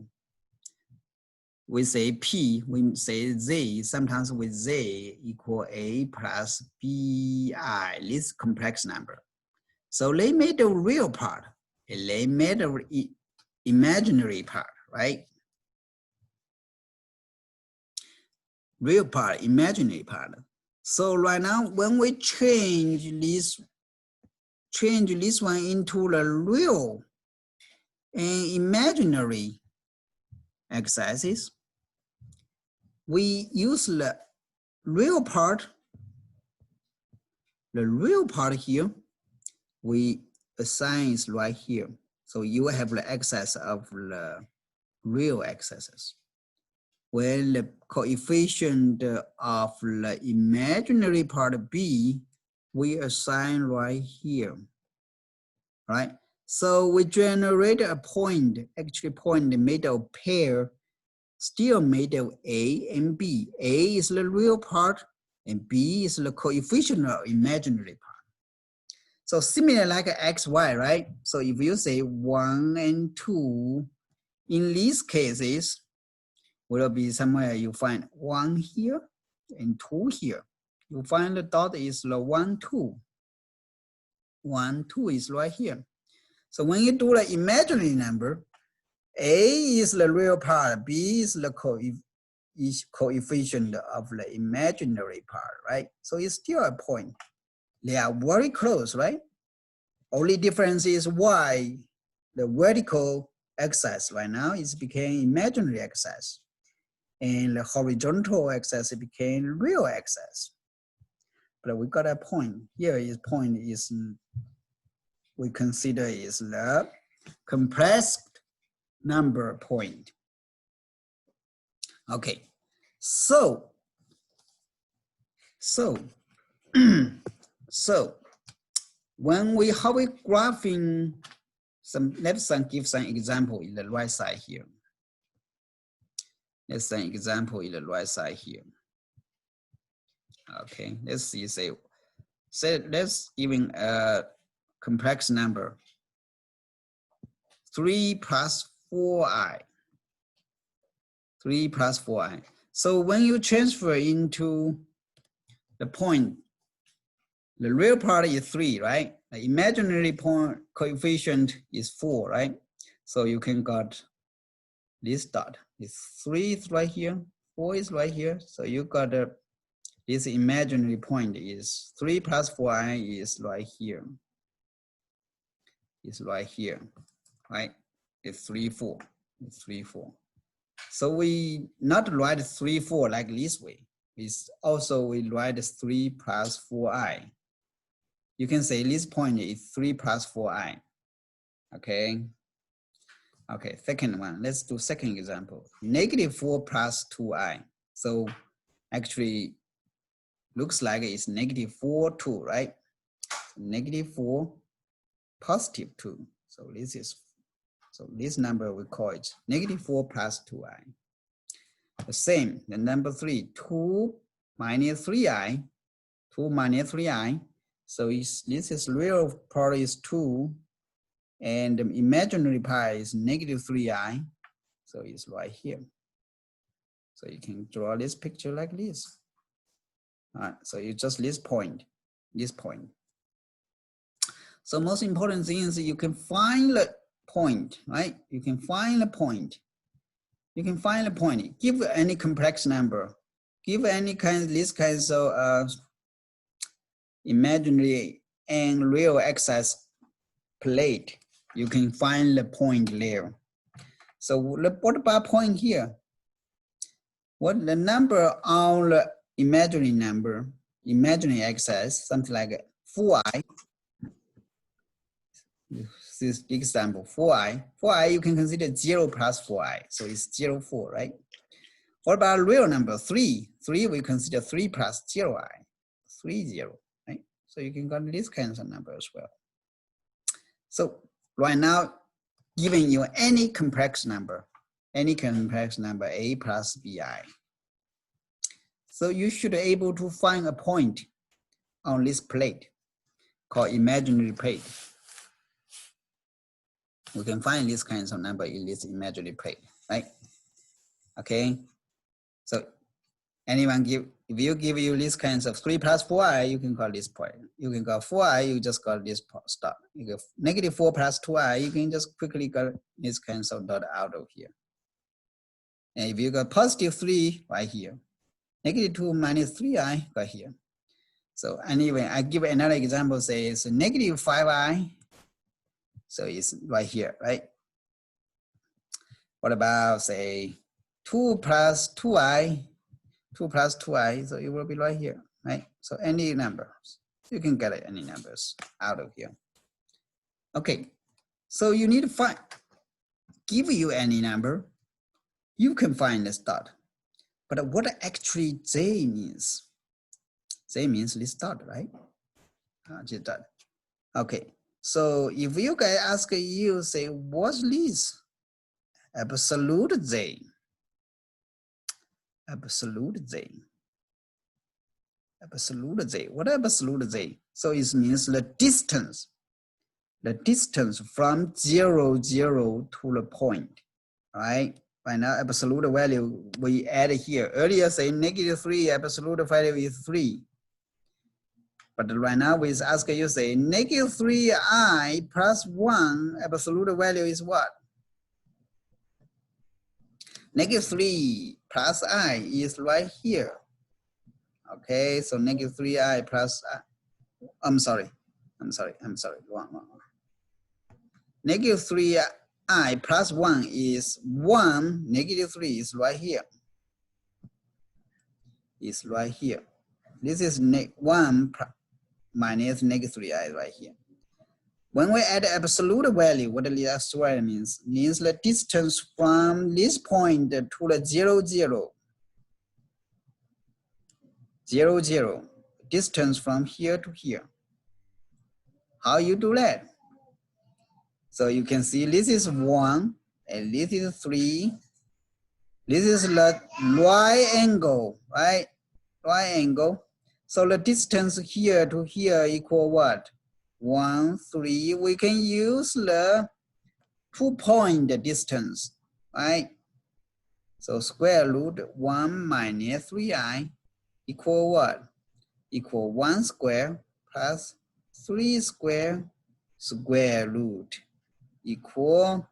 We say P, we say Z, sometimes with Z equal A plus BI, this complex number. So they made the real part, and they made the imaginary part, right? Real part, imaginary part. So right now, when we change this one into the real and imaginary exercises, we use the real part. The real part here, we assign is right here. So you have the excess of the real excesses. Well, the coefficient of the imaginary part B, we assign right here, right? So we generate a point, actually point made of pair, still made of A and B. A is the real part and B is the coefficient of imaginary part. So similar like X, Y, right? So if you say 1 and 2, in these cases, will be somewhere you find 1 here and 2 here. You find the dot is the 1, 2. 1, 2 is right here. So when you do the imaginary number, A is the real part, B is the coefficient of the imaginary part, right? So it's still a point. They are very close, right? Only difference is Y, the vertical axis right now is became imaginary axis. And the horizontal axis became real axis. But we got a point. Here is point is we consider is the compressed number point. Okay, so when we how we graphing some, let's give some example in the right side here. Let's say example in the right side here. Okay, let's see, say let's giving a complex number 3 plus 4i. 3 plus 4i. So when you transfer into the point, the real part is 3, right? The imaginary point coefficient is 4, right? So you can got this dot. It's 3 is right here, 4 is right here. So you got this imaginary point is 3 plus 4i is right here. It's right here, right? It's 3, 4. It's 3, 4. So we not write 3, 4 like this way. It's also we write 3 plus 4i. You can say this point is 3 plus 4i. Okay. Okay, second one. Let's do second example. Negative 4 plus 2i. So actually looks like it's negative 4, 2, right? Negative 4, positive 2. So this is, so this number we call it negative 4 plus 2i. The same, the number 3, 2 minus 3i. 2 minus 3i. So this is real part is 2. And the imaginary part is negative 3i. So it's right here. So you can draw this picture like this. All right, so you just this point. So most important thing is you can find the point, right? You can find the point. You can find the point. Give any complex number. Give any kind, this kinds of imaginary and real axis plate. You can find the point there. So what about point here? What the number on the imaginary number, imaginary axis, something like 4i. This example, 4i. 4i you can consider 0 plus 4i. So it's 0, 4, right? What about real number 3? 3 we consider 3 plus 0i. 3, 0, right? So you can get this kinds of number as well. So right now, giving you any complex number a plus bi. So you should be able to find a point on this plate called imaginary plate. We can find these kinds of number in this imaginary plate, right? Okay. So anyone give, if you give you these kinds of 3 plus 4i, you can call this point. You can call 4i, you just call this stop. You go negative 4 plus 2i, you can just quickly get these kinds of dot out of here. And if you got positive 3 right here, negative 2 minus 3i right here. So anyway, I give another example, say it's negative 5i. So it's right here, right? What about say 2 plus 2i, 2 plus 2i, so it will be right here, right? So any numbers, you can get any numbers out of here. Okay, so you need to find, give you any number, you can find this dot. But what actually J means? J means let's start, right? Just start. Okay, so if you guys ask you, say, what's this? Absolute J. Absolute J. Absolute J. What absolute J? So it means the distance from 0, 0 to the point, right? Right now, absolute value we add here. Earlier say -3, absolute value is 3. But right now we ask you say -3i plus 1, absolute value is what? -3 plus I is right here. Okay, so -3i plus I'm sorry, wrong. -3i plus 1 is 1, -3 is right here. Is right here. This is 1 minus -3i right here. When we add absolute value, what the absolute means? Means the distance from this point to the 0, 0. 0, 0. Distance from here to here. How you do that? So you can see this is 1 and this is 3. This is the right angle, right? Right angle. So the distance here to here equal what? 1, 3. We can use the 2-point distance, right? So square root 1 minus 3i equal what? Equal 1 square plus 3 square square root equal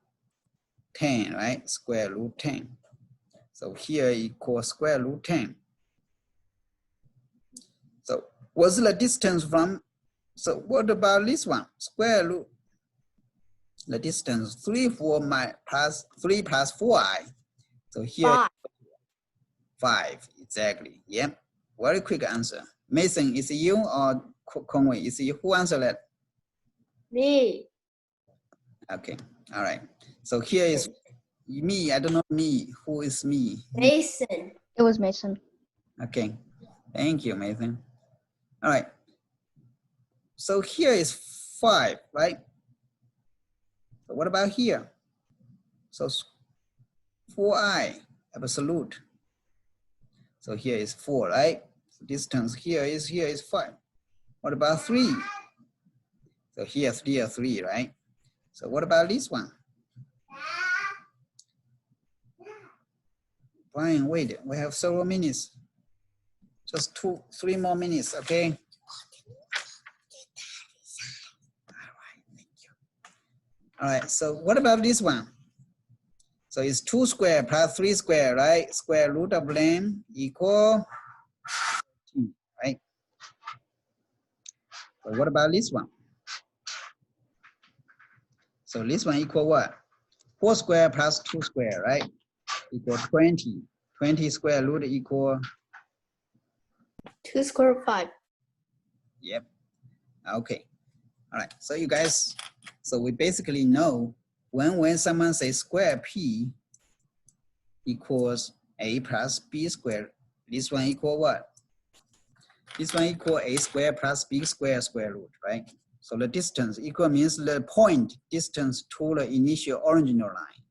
10, right? Square root 10. So here equals square root 10. So what's the distance from? So what about this one? Square root. The distance 3 plus 4i. So here 5 exactly. Yep. Very quick answer. Mason, is it you or Conway? Is it you who answered that? Me. Okay. All right. So here is me. I don't know me. Who is me? Mason. It was Mason. Okay. Thank you, Mason. All right. So here is 5, right? So what about here? So 4i absolute. So here is 4, right? So distance here is 5. What about 3? So here 3, right? So what about this one? Brian, wait, we have several minutes. Just 3 more minutes, okay? All right, so what about this one? So it's 2 square plus 3 square, right? Square root of length equal 2, right? So what about this one? So this one equal what? 4 square plus 2 square, right? Equal 20. 20 square root equal? 2 square root 5. Yep. Okay. All right. So you guys, so we basically know when someone says square p equals a plus b squared, this one equal what? This one equal a squared plus b squared square root, right? So the distance equal means the point distance to the initial original line.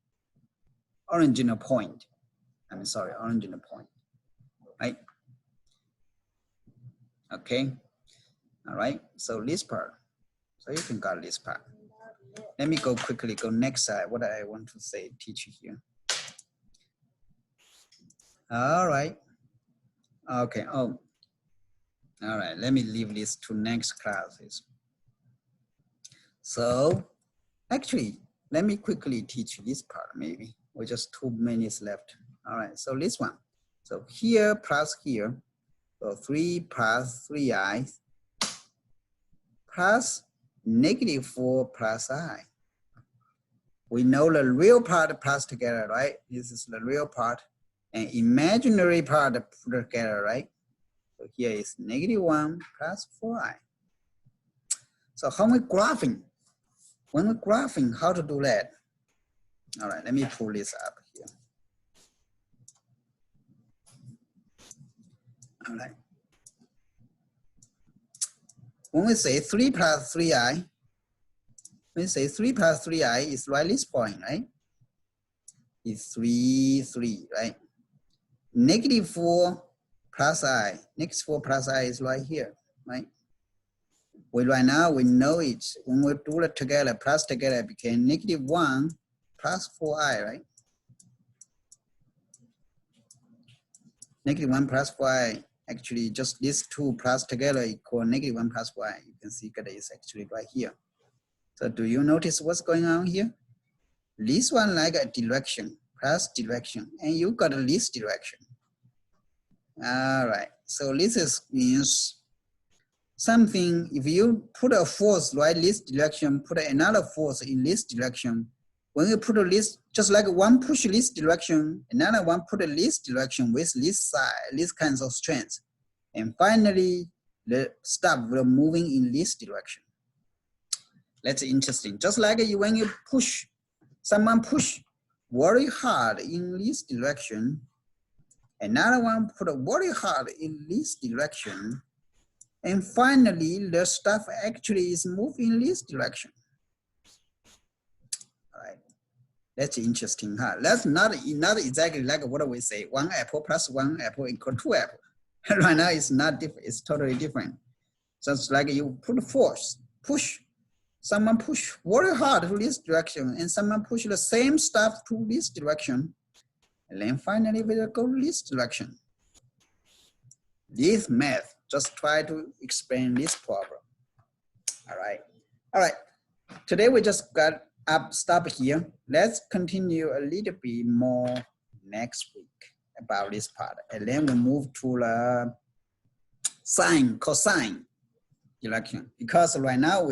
Original point. I'm sorry, original point, right? Okay. All right. So this part. So you can got this part. Let me go quickly, go next side. What I want to say, teach you here. All right. Okay. Oh. All right. Let me leave this to next classes. So actually, let me quickly teach you this part maybe. We're just 2 minutes left. All right. So this one. So here plus here. So 3 plus 3i plus -4 plus I. We know the real part plus together, right? This is the real part. And imaginary part put together, right? So here is -1 plus 4i. So how we graphing? When we're graphing, how to do that? All right, let me pull this up here. All right. When we say 3 plus 3i, when we say 3 plus 3i is right this point, right? It's 3, 3, right? Negative 4 plus I, next 4 plus I is right here, right? Well, right now we know it. When we do it together, plus together, it became negative 1 plus 4i, right? Negative 1 plus 4i, actually just these two plus together equal negative 1 plus 4i. You can see that it's actually right here. So do you notice what's going on here? This one like a direction, plus direction, and you got this direction. All right, so this is means something, if you put a force right this direction, put another force in this direction, when you put this, just like one push this direction, another one put this direction with this side, these kinds of strength. And finally, the stuff will moving in this direction. That's interesting. Just like when you push, someone push very hard in this direction, another one put very hard in this direction, and finally the stuff actually is moving in this direction. All right, that's interesting, huh? That's not exactly like what we say, 1 apple plus 1 apple equal 2 apple. Right now it's not different, it's totally different. So it's like you put force, push, someone push very hard to this direction, and someone push the same stuff to this direction, and then finally we will go this direction. This math, just try to explain this problem. All right. Today we just got stop here. Let's continue a little bit more next week about this part, and then we move to the sine, cosine direction, because right now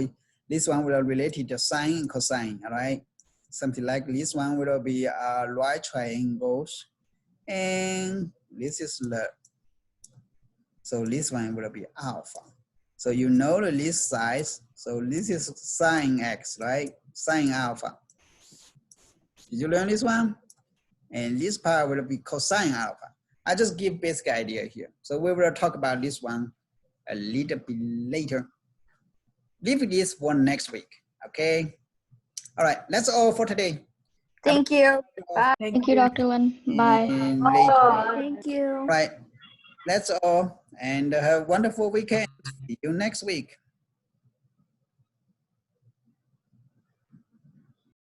this one will related to sine and cosine. All right, something like this one will be right triangles, and this is the, so this one will be alpha. So you know this size, so this is sine x, right? Sine alpha. Did you learn this one? And this part will be cosine alpha. I just give basic idea here. So we will talk about this one a little bit later. Leave this one next week, okay? All right, that's all for today. Thank you. Bye. Thank you, Dr. Lin. Bye. And later. Thank you. Right, that's all. And have a wonderful weekend. See you next week.